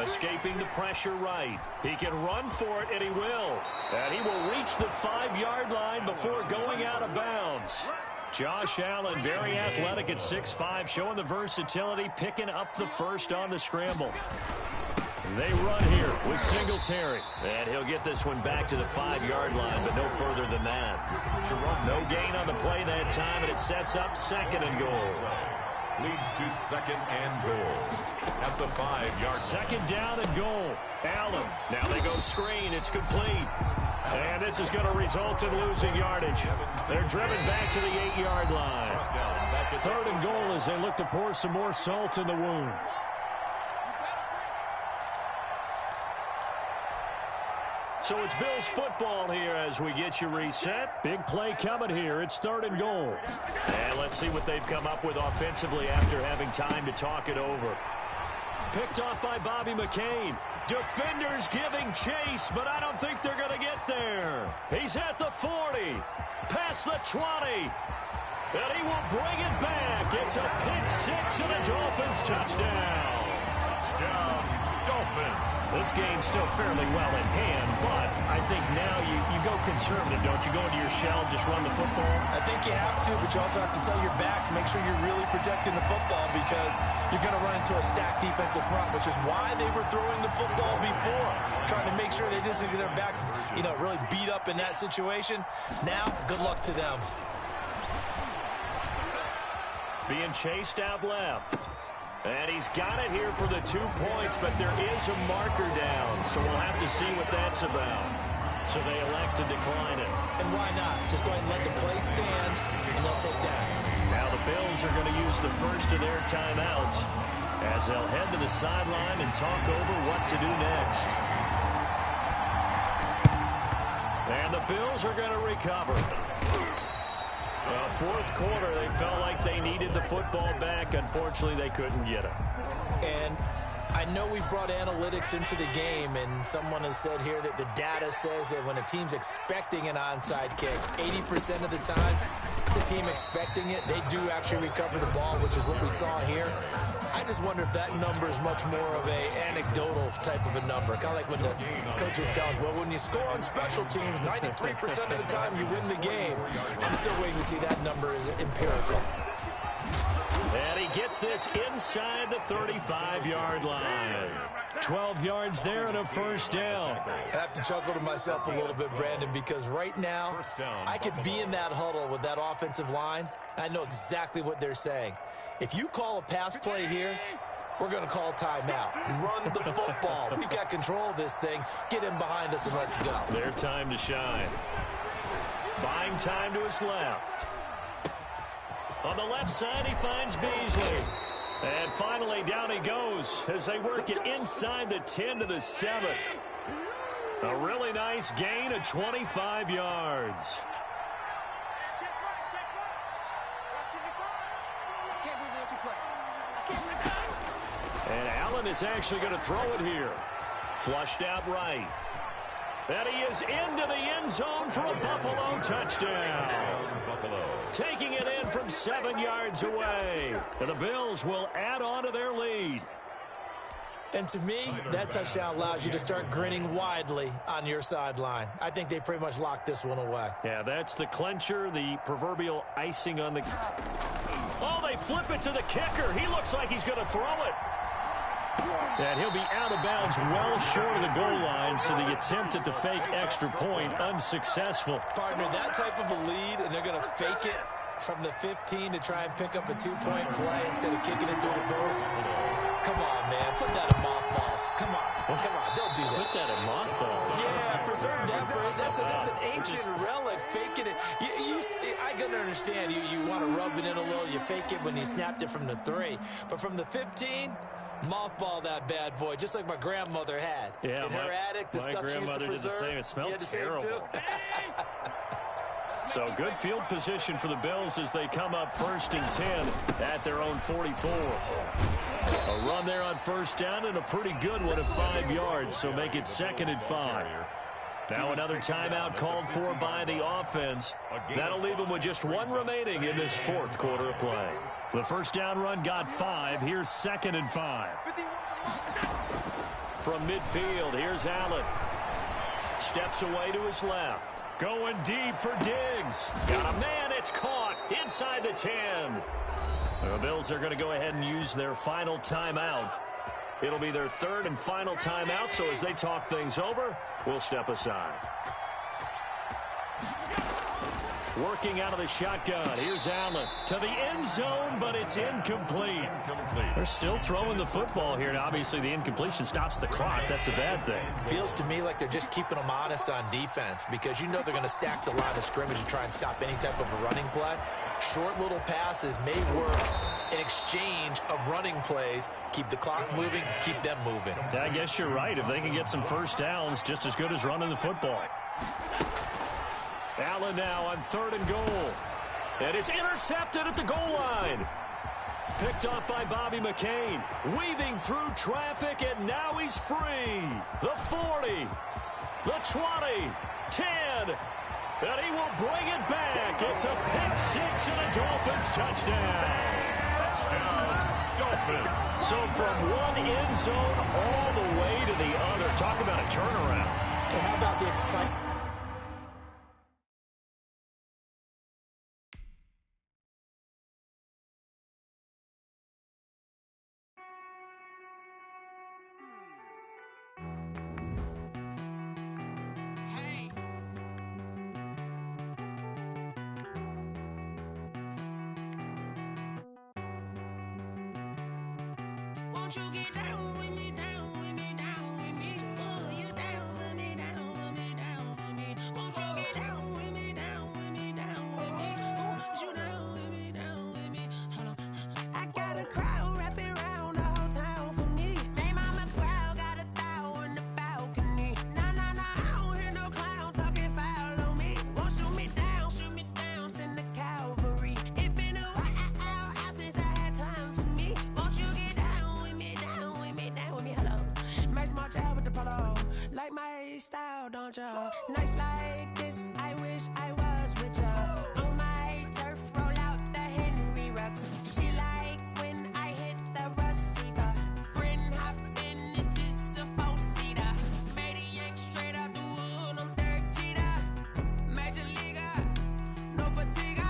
Escaping the pressure right. He can run for it, and he will. And he will reach the 5-yard line before going out of bounds. Josh Allen, very athletic at 6'5", showing the versatility, picking up the 1st on the scramble. They run here with Singletary. And he'll get this one back to the 5-yard line, but no further than that. No gain on the play that time, and it sets up 2nd and goal. Leads to 2nd and goal at the 5-yard line. 2nd down and goal. Allen. Now they go screen. It's complete. And this is going to result in losing yardage. They're driven back to the 8-yard line. 3rd and goal as they look to pour some more salt in the wound. So it's Bills football here as we get you reset. Big play coming here. It's 3rd and goal. And let's see what they've come up with offensively after having time to talk it over. Picked off by Bobby McCain. Defenders giving chase, but I don't think they're going to get there. He's at the 40. Past the 20. And he will bring it back. It's a pick 6 and a Dolphins touchdown. Touchdown, Dolphins. This game's still fairly well in hand, but I think now you go conservative, don't you? Go into your shell, just run the football? I think you have to, but you also have to tell your backs, make sure you're really protecting the football because you're going to run into a stacked defensive front, which is why they were throwing the football before, trying to make sure they just get their backs, really beat up in that situation. Now, good luck to them. Being chased out left. And he's got it here for the 2 points, but there is a marker down, so we'll have to see what that's about. So they elect to decline it. And why not? Just go ahead and let the play stand, and they'll take that. Now the Bills are going to use the first of their timeouts as they'll head to the sideline and talk over what to do next. And the Bills are going to recover. Fourth quarter, they felt like they needed the football back. Unfortunately, they couldn't get it. And I know we brought analytics into the game, and someone has said here that the data says that when a team's expecting an onside kick, 80% of the time, the team expecting it, they do actually recover the ball, which is what we saw here. I just wonder if that number is much more of a anecdotal type of a number. Kind of like when the coaches tell us, well, when you score on special teams, 93% of the time you win the game. I'm still waiting to see that number is empirical. And he gets this inside the 35-yard line. 12 yards there and a first down. I have to chuckle to myself a little bit, Brandon, because right now I could be in that huddle with that offensive line. I know exactly what they're saying. If you call a pass play here, we're going to call timeout. Run the football. We've got control of this thing. Get in behind us and let's go. Their time to shine. Buying time to his left. On the left side, he finds Beasley. And finally, down he goes as they work it inside the 10 to the 7. A really nice gain of 25 yards. And Allen is actually going to throw it here. Flushed out right. And he is into the end zone for a Buffalo touchdown. Taking it in from 7 yards away. And the Bills will add on to their lead. And to me, that touchdown allows you to start grinning widely on your sideline. I think they pretty much locked this one away. Yeah, that's the clincher, the proverbial icing on the... Oh, they flip it to the kicker. He looks like he's going to throw it. And he'll be out of bounds well short of the goal line, so the attempt at the fake extra point unsuccessful. Partner, that type of a lead, and they're going to fake it from the 15 to try and pick up a 2-point play instead of kicking it through the post. Come on, man. Put that in mothballs. Come on. Don't do that. Put that in mothballs. Yeah, preserve that, Brady. That's an ancient relic. Faking it. I can understand. You want to rub it in a little. You fake it when you snapped it from the 3. But from the 15... mothball that bad boy, just like my grandmother had. Yeah, in her attic, the stuff she used to preserve. Did the same. It smelled terrible. So good field position for the Bills as they come up 1st and 10 at their own 44. A run there on first down and a pretty good one at 5 yards, so make it 2nd and 5. Now another timeout called for by the offense. That'll leave them with just 1 remaining in this 4th quarter of play. The first down run got 5. Here's 2nd and 5. From midfield, here's Allen. Steps away to his left. Going deep for Diggs. Got a man, it's caught inside the 10. The Bills are going to go ahead and use their final timeout. It'll be their 3rd and final timeout, so as they talk things over, we'll step aside. working out of the shotgun. Here's Allen to the end zone, but it's incomplete. They're still throwing the football here, and obviously the incompletion stops the clock. That's a bad thing. Feels to me like they're just keeping them honest on defense because you know they're going to stack the line of scrimmage and try and stop any type of a running play. Short little passes may work in exchange of running plays. Keep the clock moving, keep them moving. I guess you're right. If they can get some first downs, just as good as running the football. Allen now on 3rd and goal. And it's intercepted at the goal line. Picked up by Bobby McCain. Weaving through traffic, and now he's free. The 40, the 20, 10, and he will bring it back. It's a pick six and a Dolphins touchdown. Dolphins. So from one end zone all the way to the other. Talk about a turnaround. And how about the excitement? Won't you get down with me, down with me, down with me? Oh, you down with me, down with me, down with me. Won't you get down with me, down with me, down with me? Oh, you down with me, down with me? Hold on. I got a crowd wrapping around the whole town for me. They mama proud, got a thou in the balcony. Nah, I don't hear no clown talking foul on me. Won't shoot me down, send the cavalry. It been a while since I had time for me. Won't you get down with me, down with me, down with me? Hello. Max March out with the polo. Like my style, don't ya? Nights like this, I wish I was with ya. On my turf, roll out the Henry Rux. She like when I hit the receiver. Friend hop in, this is a four-seater. Made a yank straight out the wood, I'm Derek Jeter. Major leaguer, no fatigue.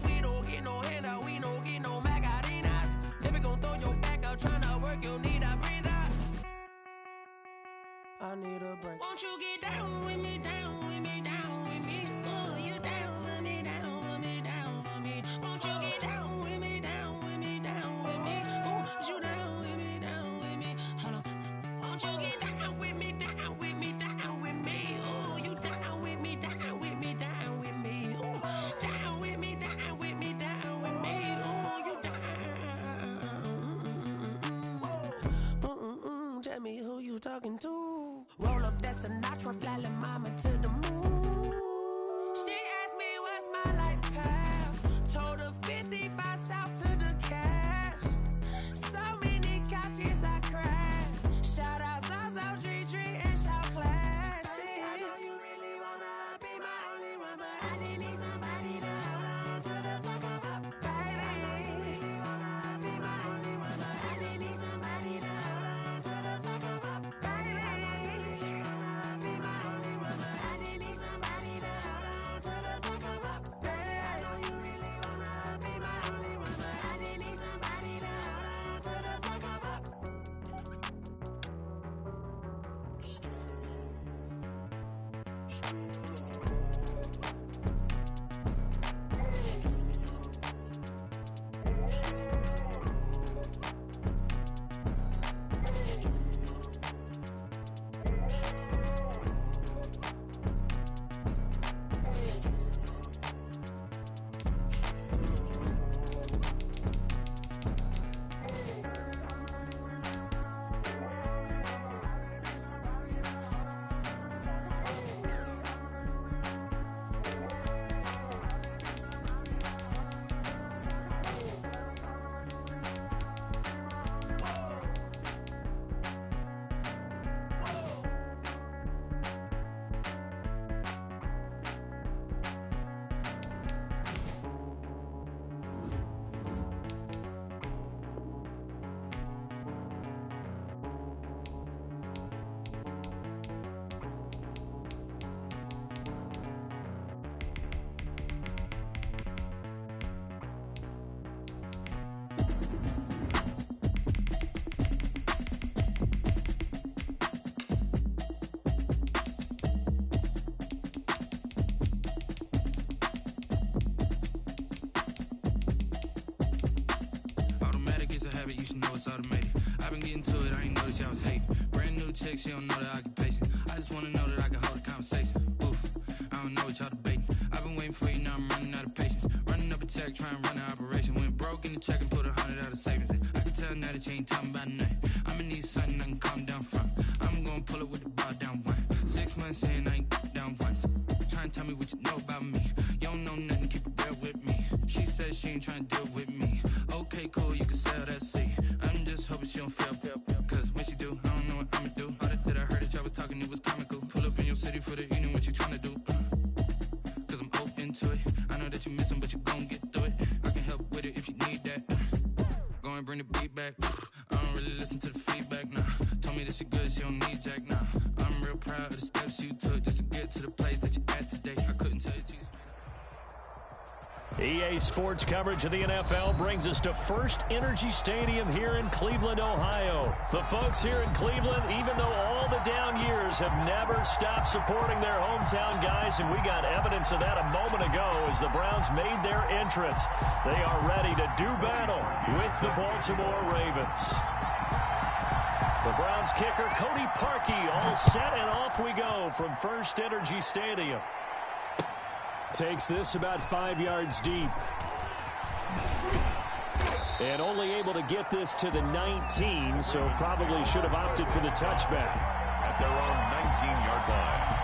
We don't get no handout, we don't get no Magarinas. Never gon' throw your back out, tryna work, you need a breather. I need a break. Won't you get down with me, down with me, down with me? Oh, you down with me, down with me, down with me? Won't you get down with me, down with me, down with me? Oh, you down with me, down with me? Hold on. Won't you get down with me, down with me, down with me? Oh, you down with me, down with me, down with me? Oh, down with me, down with me, down with me? Oh, you down. Tell me who you talking to. Roll up that Sinatra, fly la mama to the moon. She asked me what's my life path. Told her 55 south to the cat. So many couches I cried. Shout out Zazo, Tree, and shout classic. I know you really wanna be my only one, but I didn't need somebody to hold on to the fuck up, baby. I know you really wanna be my only one, but I didn't need somebody to hold on to the fuck up, baby. I know you really wanna be my only one, but I didn't need somebody to hold on to the fuck up, baby. I know you really wanna be my only one, but I I've been getting to it, I ain't noticed y'all was hating. Brand new chick, she don't know the occupation. I just wanna know that I can hold a conversation. Oof, I don't know what y'all debating. I've been waiting for you, now I'm running out of patience. Running up a check, trying to run an operation. Went broke in the check and put 100 out of savings in. I can tell now that you ain't talking about nothing. I'ma need something I can calm down from. I'm gonna pull it with the bar down one. 6 months in, I ain't down once. Trying to tell me what you know about me. You don't know nothing, keep it real with me. She said she ain't trying to deal with me. Okay, cool, you can sell that seat. I'm just hoping she don't fail. Cause when she do, I don't know what I'ma do. All that I heard that y'all was talking, it was comical. Pull up in your city for the evening, what you trying to do? Cause I'm open to it. I know that you missing, but you gon' get through it. I can help with it if you need that. Go and bring the beat back. I don't really listen to the feedback, nah. Told me that she good, she don't need Jack, nah. I'm real proud of the steps you took just to get to the place that you're at today. I couldn't tell you to you. EA Sports coverage of the NFL brings us to First Energy Stadium here in Cleveland, Ohio. The folks here in Cleveland, even though all the down years, have never stopped supporting their hometown guys, and we got evidence of that a moment ago as the Browns made their entrance. They are ready to do battle with the Baltimore Ravens. The Browns kicker, Cody Parkey, all set, and off we go from First Energy Stadium. Takes this about 5 yards deep. And only able to get this to the 19, so probably should have opted for the touchback. At their own 19-yard line.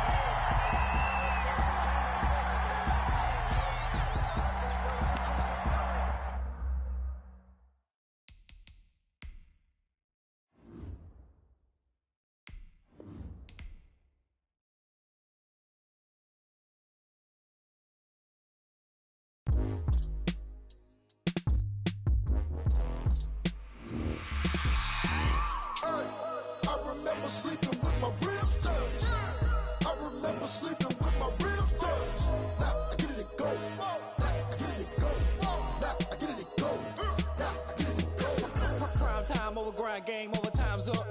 Game over, time's up.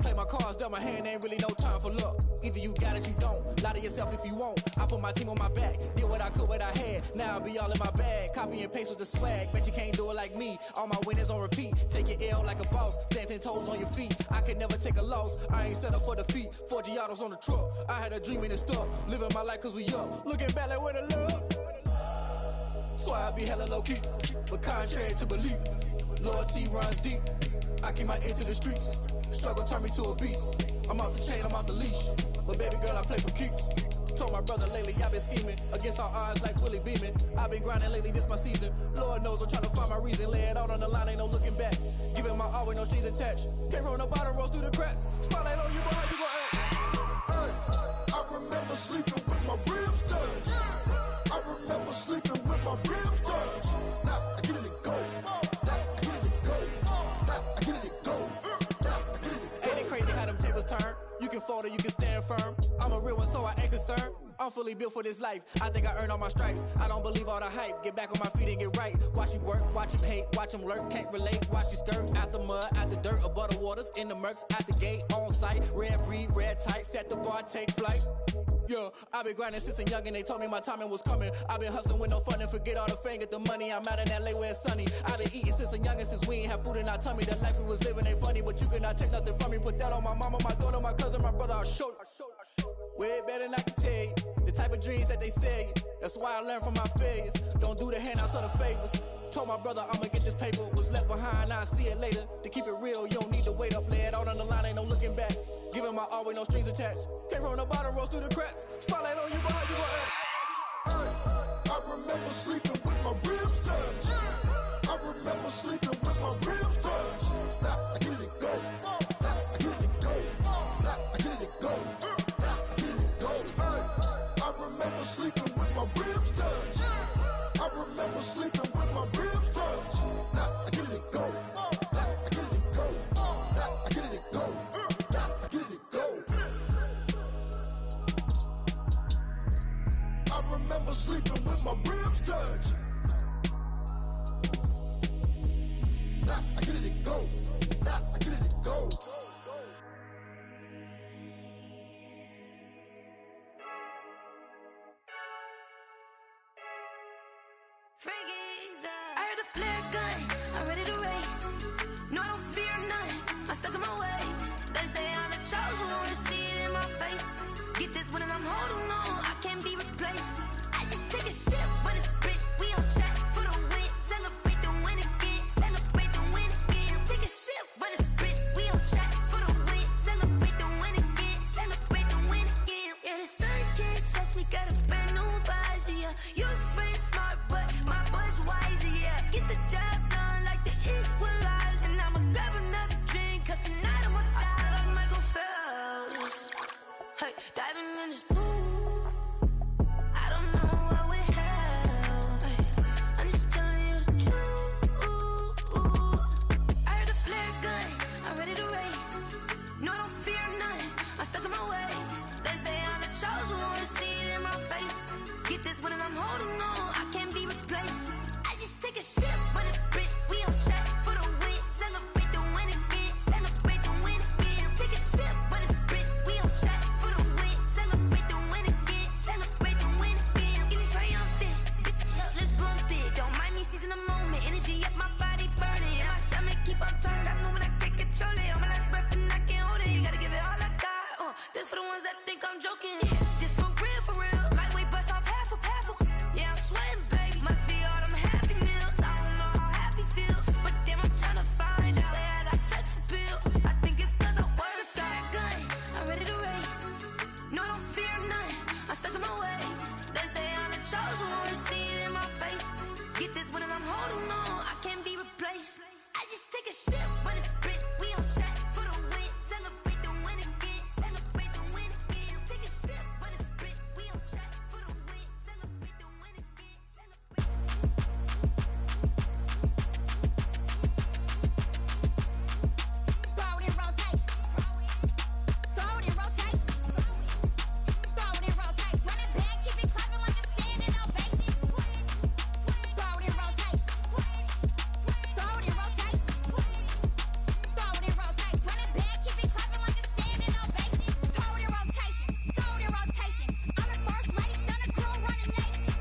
Play my cards, dealt my hand, ain't really no time for luck. Either you got it, you don't. Lie to yourself if you won't. I put my team on my back, did what I could, what I had. Now I'll be all in my bag, copy and paste with the swag. Bet you can't do it like me. All my winners on repeat. Take your L like a boss, stand 10 toes on your feet. I can never take a loss. I ain't set up for defeat. 4 Giottos on the truck. I had a dream and it stuck. Living my life cause we up. Looking back like where the love. So I be hella low key, but contrary to belief, loyalty runs deep. I keep my ear to the streets. Struggle turned me to a beast. I'm out the chain, I'm out the leash. But baby girl, I play for keeps. Told my brother lately, I've been scheming against all odds like Willie Beeman. I've been grinding lately, this my season. Lord knows I'm trying to find my reason. Lay it out on the line, ain't no looking back. Giving my all with no strings attached. Can't roll no bottom, roll through the cracks. Spotlight on you, but how you gon' act? Hey, I remember sleeping with my ribs touched. I remember sleeping with my ribs touched. Now I get it go. You can fold or you can stand firm. I'm a real one, so I ain't concerned. I'm fully built for this life. I think I earned all my stripes. I don't believe all the hype. Get back on my feet and get right. Watch you work, watch him hate, watch him lurk. Can't relate, watch you skirt. Out the mud, out the dirt, above the waters, in the murks, out the gate, on site. Red breed, red tight, set the bar, take flight. Yeah, I've been grinding since a young and they told me my timing was coming. I've been hustling with no fun and forget all the fame, get the money. I'm out in LA where it's sunny. I've been eating since a young and since we ain't have food in our tummy. The life we was living ain't funny, but you cannot take nothing from me. Put that on my mama, my daughter, my cousin, my brother, I'll show you. Way better than I can tell you. The type of dreams that they sell you. That's why I learned from my failures. Don't do the handouts or the favors. Told my brother I'ma get this paper. Was left behind, I'll see it later. To keep it real, you don't need to wait up. Lay it out on the line, ain't no looking back. Giving my all with no strings attached. Can't roll no bottom, roll through the cracks. Spotlight on you, but how you gon' act? I remember sleeping with my ribs touched. I remember sleeping with my ribs touched. Now I get it go. Now I get it go. Now I get it go. Now I get it go. I remember sleeping with my ribs touched. I remember sleeping with my ribs touched. Now I get it go. Now I get it go. Now I get it go. Now I get it go. I remember sleeping with my ribs touched. I'm stuck in my ways. They say I'm the chosen one, to see it in my face. Get this one and I'm holding on, I can't be replaced. I just take a sip when it's split. We on track for the win. Celebrate the win again. Celebrate the win again. Take a sip when it's split. We on track for the win. Celebrate the win again. Celebrate the win again. Yeah, the sun can't touch me. Got a brand new visor. Yeah, you're friend smart, but my boy's wiser. Yeah, get the job done like the equalizer. And I'ma grab another drink, 'cause tonight I'ma die like Michael Phelps. Hey, diving in this pool. I don't know what we have. Hey, I'm just telling you the truth. I heard the flare gun, I'm ready to race. No, I don't fear none, I'm stuck in my ways. They say I'm the chosen one, to see it in my face. Get this one and I'm holding on, I can't be replaced. I just take a sip when it's split. We on track for the win. Celebrate the win again. Celebrate the win again. Take a sip when it's split. We on track for the win. Celebrate the win again. Celebrate the win again. Getting triumphant. Let's bump it. Don't mind me seizing the moment. Energy up my body burning. And my stomach keep on turning. Stop moving, I can't control it. On my last breath and I can't hold it. You gotta give it all I got. This for the ones that think I'm joking. This for real, for real. Lightweight bust off half a. Yeah, I'm sweating, baby. Must be all them happy meals. I don't know how happy feels, but damn, I'm trying to find out. Say I got sex appeal. I think it's 'cause I wear the fat gun. I'm ready to race. No, I don't fear none. I'm stuck in my ways. They say I'm the chosen one, to see it in my face. Get this one and I'm holding on, I can't be replaced. I just take a sip when it's split. We on track for the win. Celebrate the win again. Celebrate the win again. Take a sip when it's split. We on track for the win. Celebrate the win again. Celebrate. Throw it in rotation. Throw it in rotation. Throw it in rotation. Run it back, keep it clapping like a standing ovation. Throw it in rotation. Throw it in rotation. Throw it in rotation. Run it back, keep it clapping like a standing ovation. Throw it in rotation. Throw it in rotation. I'm the first lady, done a crew, run the nation.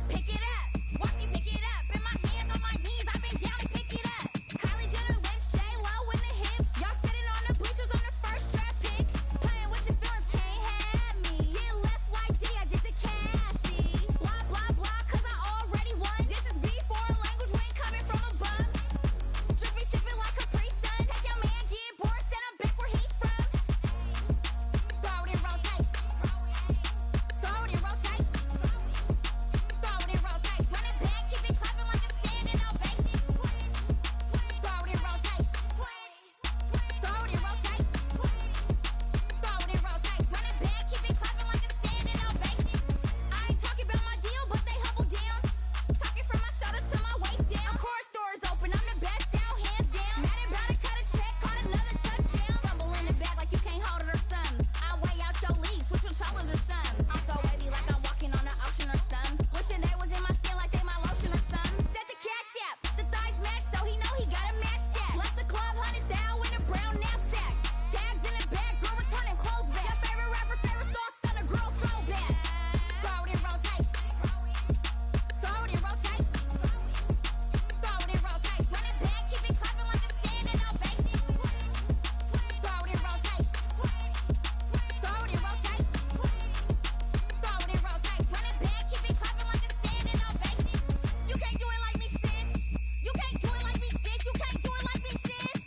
Pick it up, watch me pick it up. In my hands, on my knees, I've been down and pick it up. Kylie Jenner lips, J-Lo in the hips. Y'all sitting on the bleachers on the first draft pick. Playing with your feelings, can't have me. Get left like D, I did the Cassie. Blah, blah, blah, 'cause I already won. This is B, foreign language, we ain't coming from a bum. Drippy, sipping like Capri Sun. Take your man, get bored, send him back where he's from. Throw it in rotation. Throw it in rotation. Throw it in rotation. Run it back, keep it clapping like a standing ovation. Throw it in rotation. Throw it in rotation. Throw it in rotation. Run it back, keep it clapping like a standing ovation. I ain't talking about my deal, but they humble down. Talking from my shoulders to my waist down. Core stores open, I'm the best out, hands down. Mad about it, cut a check, caught another touchdown. Fumble in the back like you can't hold it or something. I weigh out your league, switch controllers or something. I'm so wavy like I'm walking on the ocean or something. Wishing they was in my skin like they my lotion or something. Set the cash out, the thighs match, so he know he gotta match that. Left the club, $100 in a brown knapsack. Tags in the back, girl returning clothes back. Your favorite rapper, favorite song, stunner, girl throwback. Throw it in rotation. Throw it in rotation. Throw it in rotation. Run it back, keep it clapping like a standing ovation. Throw it in rotation. Throw it in rotation. Throw it in rotation. Run it back, keep it clapping like a standing ovation. You can't do it like me, sis. You can't do it like me, sis. You can't do it like me, sis.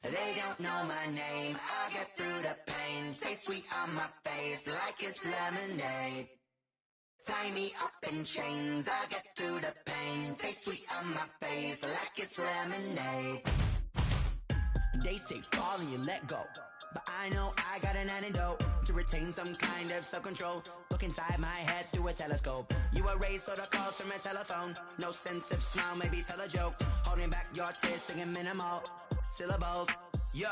They don't know my name, I'll get through the pain. Taste sweet on my face like it's lemonade. Tie me up in chains, I'll get through the pain. Taste sweet on my face like it's lemonade. They say fall and you let go, but I know I got an antidote to retain some kind of self-control. Look inside my head through a telescope. You erase all the calls from a telephone. No sense of smile, maybe tell a joke. Holding back your tears, singing minimal syllables. Yeah,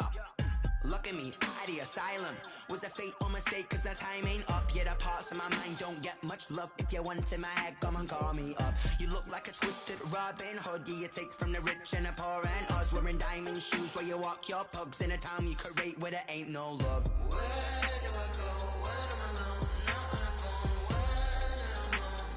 look at me, at the asylum. Was a fate or mistake, 'cause the time ain't up. Yet the parts of my mind don't get much love. If you want in my head, come and call me up. You look like a twisted Robin Hood. You take from the rich and the poor and us. Wearing diamond shoes where you walk your pugs in a town you could rate where there ain't no love. Where do I go? Where am I alone? Not on the phone. Where am I?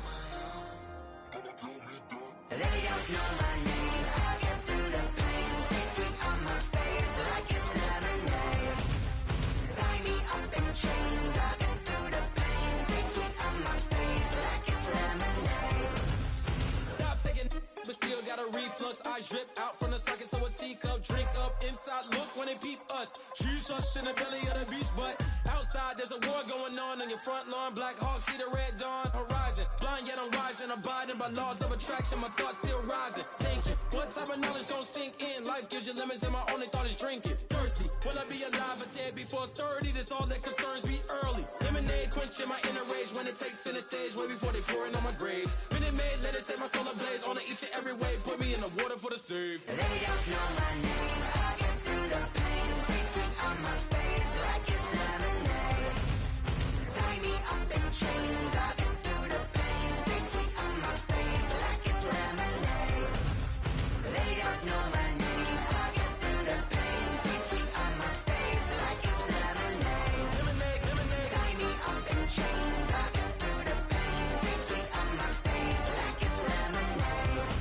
us. She's us in the belly of the beach, but outside there's a war going on your front lawn. Black Hawks see the red dawn horizon. Blind yet I'm rising, abiding by laws of attraction. My thoughts still rising. Thinking, what type of knowledge gon' sink in? Life gives you lemons and my only thought is drinking. Thirsty, will I be alive or dead before 30? That's all that concerns me early. Lemonade quenching my inner rage when it takes center stage way before they pour it on my grave. Minute Maid, let it set my soul ablaze on each and every way. Put me in the water for the save. They don't know my name. I get through the pain. Tasting on my face like it's lemonade. Tie me up in chains. I get through the pain. Tasting on my face like it's lemonade. They don't know my name. I get through the pain. Tasting on my face like it's lemonade. Tie me up in chains. I get through the pain. Tasting on my face like it's lemonade.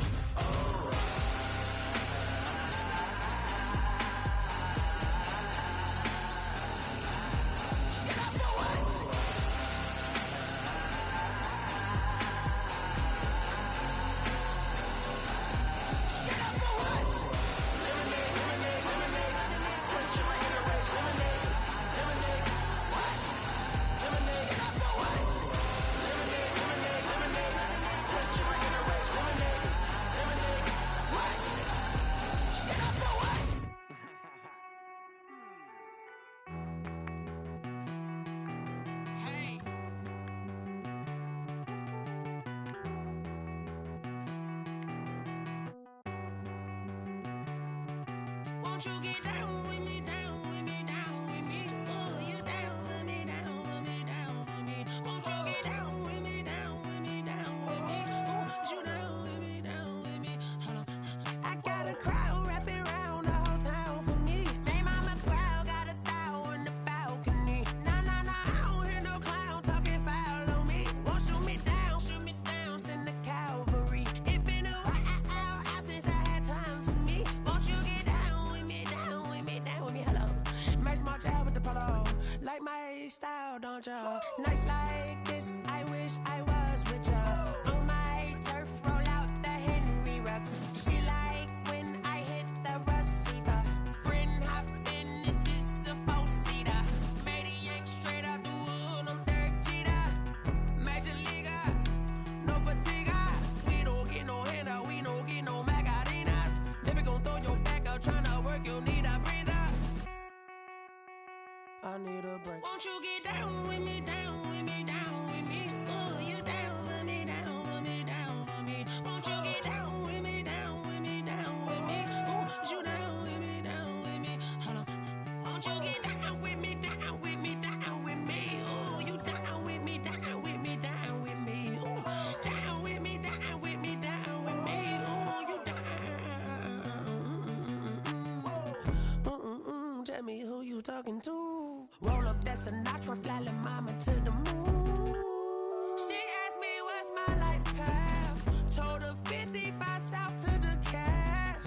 Won't you get down with me, down with me, down with me? Oh, you down with me, down with me, down with me. Won't you get down with me, down with me, down with me? Oh, you down with me, down with me? Hold on. I got a crowd wrapping around the whole town for me. Made mama proud, got a thou in the balcony. Nah, I don't hear no clown talking foul on me. Won't shoot me down, send the cavalry. It been a while since I had time for me. Won't you get down with me, down with me, down with me? Hello. Max March out with the polo. Like my style, don't ya? Nights like this, I wish I was with ya. On my turf, roll out the Henry Rux. She like when I hit the receiver. Friend hop in, this is a four-seater. Made a yank straight out the wood, I'm Derek Jeter. Major leaguer, no fatigue. We don't get no handout, we don't get no Macarinas. Never gon' throw your back out, tryna work, you need a breather. I need a break. Won't you get down with me, down with me, down with me? Oh, you down with me, down with me, down with me? Won't you get down with me, down with me, down with me? Oh, you down with me, down with me? Hold on. Won't you get down with me, down with me, down with me? Oh, you down with me, down with me, down with me? Oh, down with me, down with me, down with me? Oh, you down. Tell me who you talking to. Roll up that Sinatra, fly la mama to the moon. She asked me what's my life path. Told her 55 south to the cat.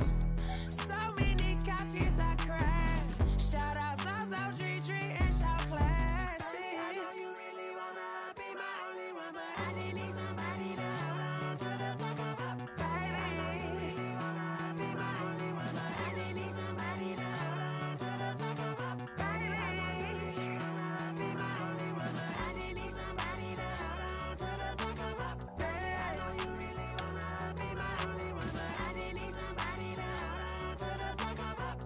So many couches I cried. Shout out South Street and shout classy. I know you really wanna be my only one, but I didn't need somebody to hold on to the fuck up, baby. I know you really wanna be my only one, but I didn't need somebody to hold on to the fuck up, baby. I know you really wanna be my only one, but I didn't need somebody to hold on to the fuck up, baby. I know you really wanna be my only one, but I didn't need somebody to hold on to the fuck up.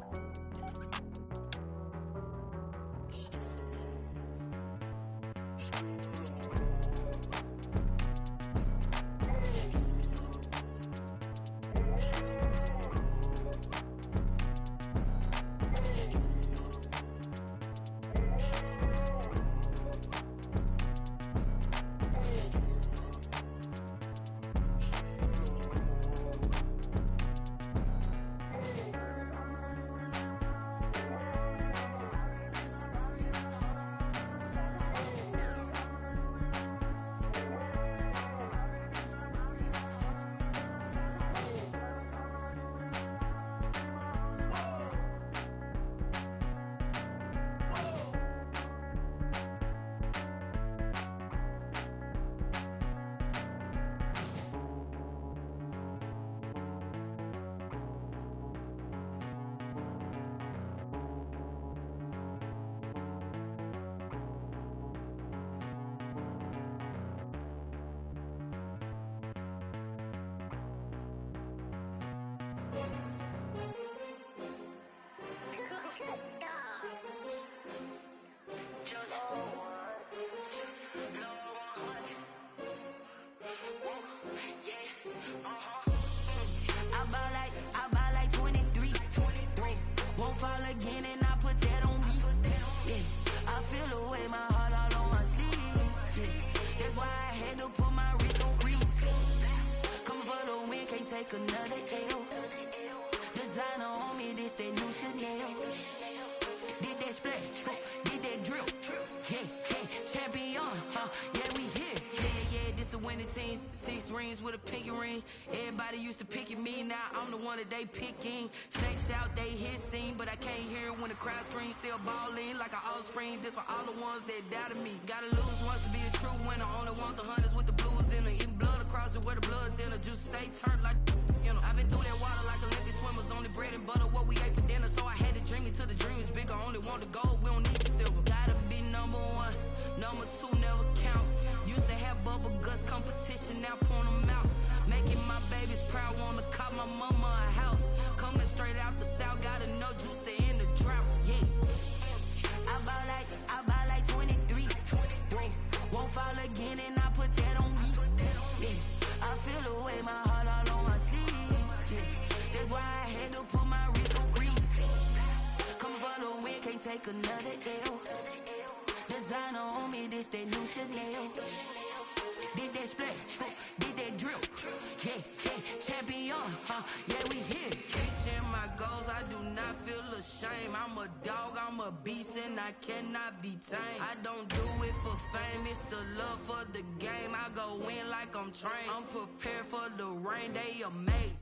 I buy like 23. Won't fall again and I put that on me. Yeah, I feel the way, my heart all on my sleeve. Yeah, that's why I had to put my wrist on freeze. Coming for the win, can't take another L. Designer on me, this that new Chanel. Did that splash, did that drill. Yeah, champion, yeah, we here. Yeah, this the winning teams. 6 rings with a pinky ring. Everybody used to pick at me, now I'm the one that they picking. Snakes out, they hit scene, but I can't hear it when the crowd screams. Still balling like an offspring. This for all the ones that doubted me. Gotta lose once to be a true winner. Only want the hunters with the blues in it. Eating blood across it where the blood thinner. Juice stay turned like, you know. I've been through that water like Olympic swimmers. Only bread and butter, what we ate for dinner. So I had to dream it till the dream is bigger. Only want the gold, we don't need the silver. Gotta be number 1, number 2 never count. Used to have bubble guts competition, now point them out. Making my babies proud, wanna call my mama a house. Coming straight out the south, gotta know juice to end the drought. Yeah, I buy like 23. Won't fall again and I put that on me. Yeah, I feel the way, my heart all on my sleeve. Yeah, that's why I had to put my wrist on freeze. Coming for the win, can't take another L. Designer on me, this that new Chanel. Did that splash, did that drill. Yeah, champion, yeah, we here. Reaching my goals, I do not feel ashamed. I'm a dog, I'm a beast, and I cannot be tamed. I don't do it for fame, it's the love for the game. I go in like I'm trained. I'm prepared for the rain, they amazed.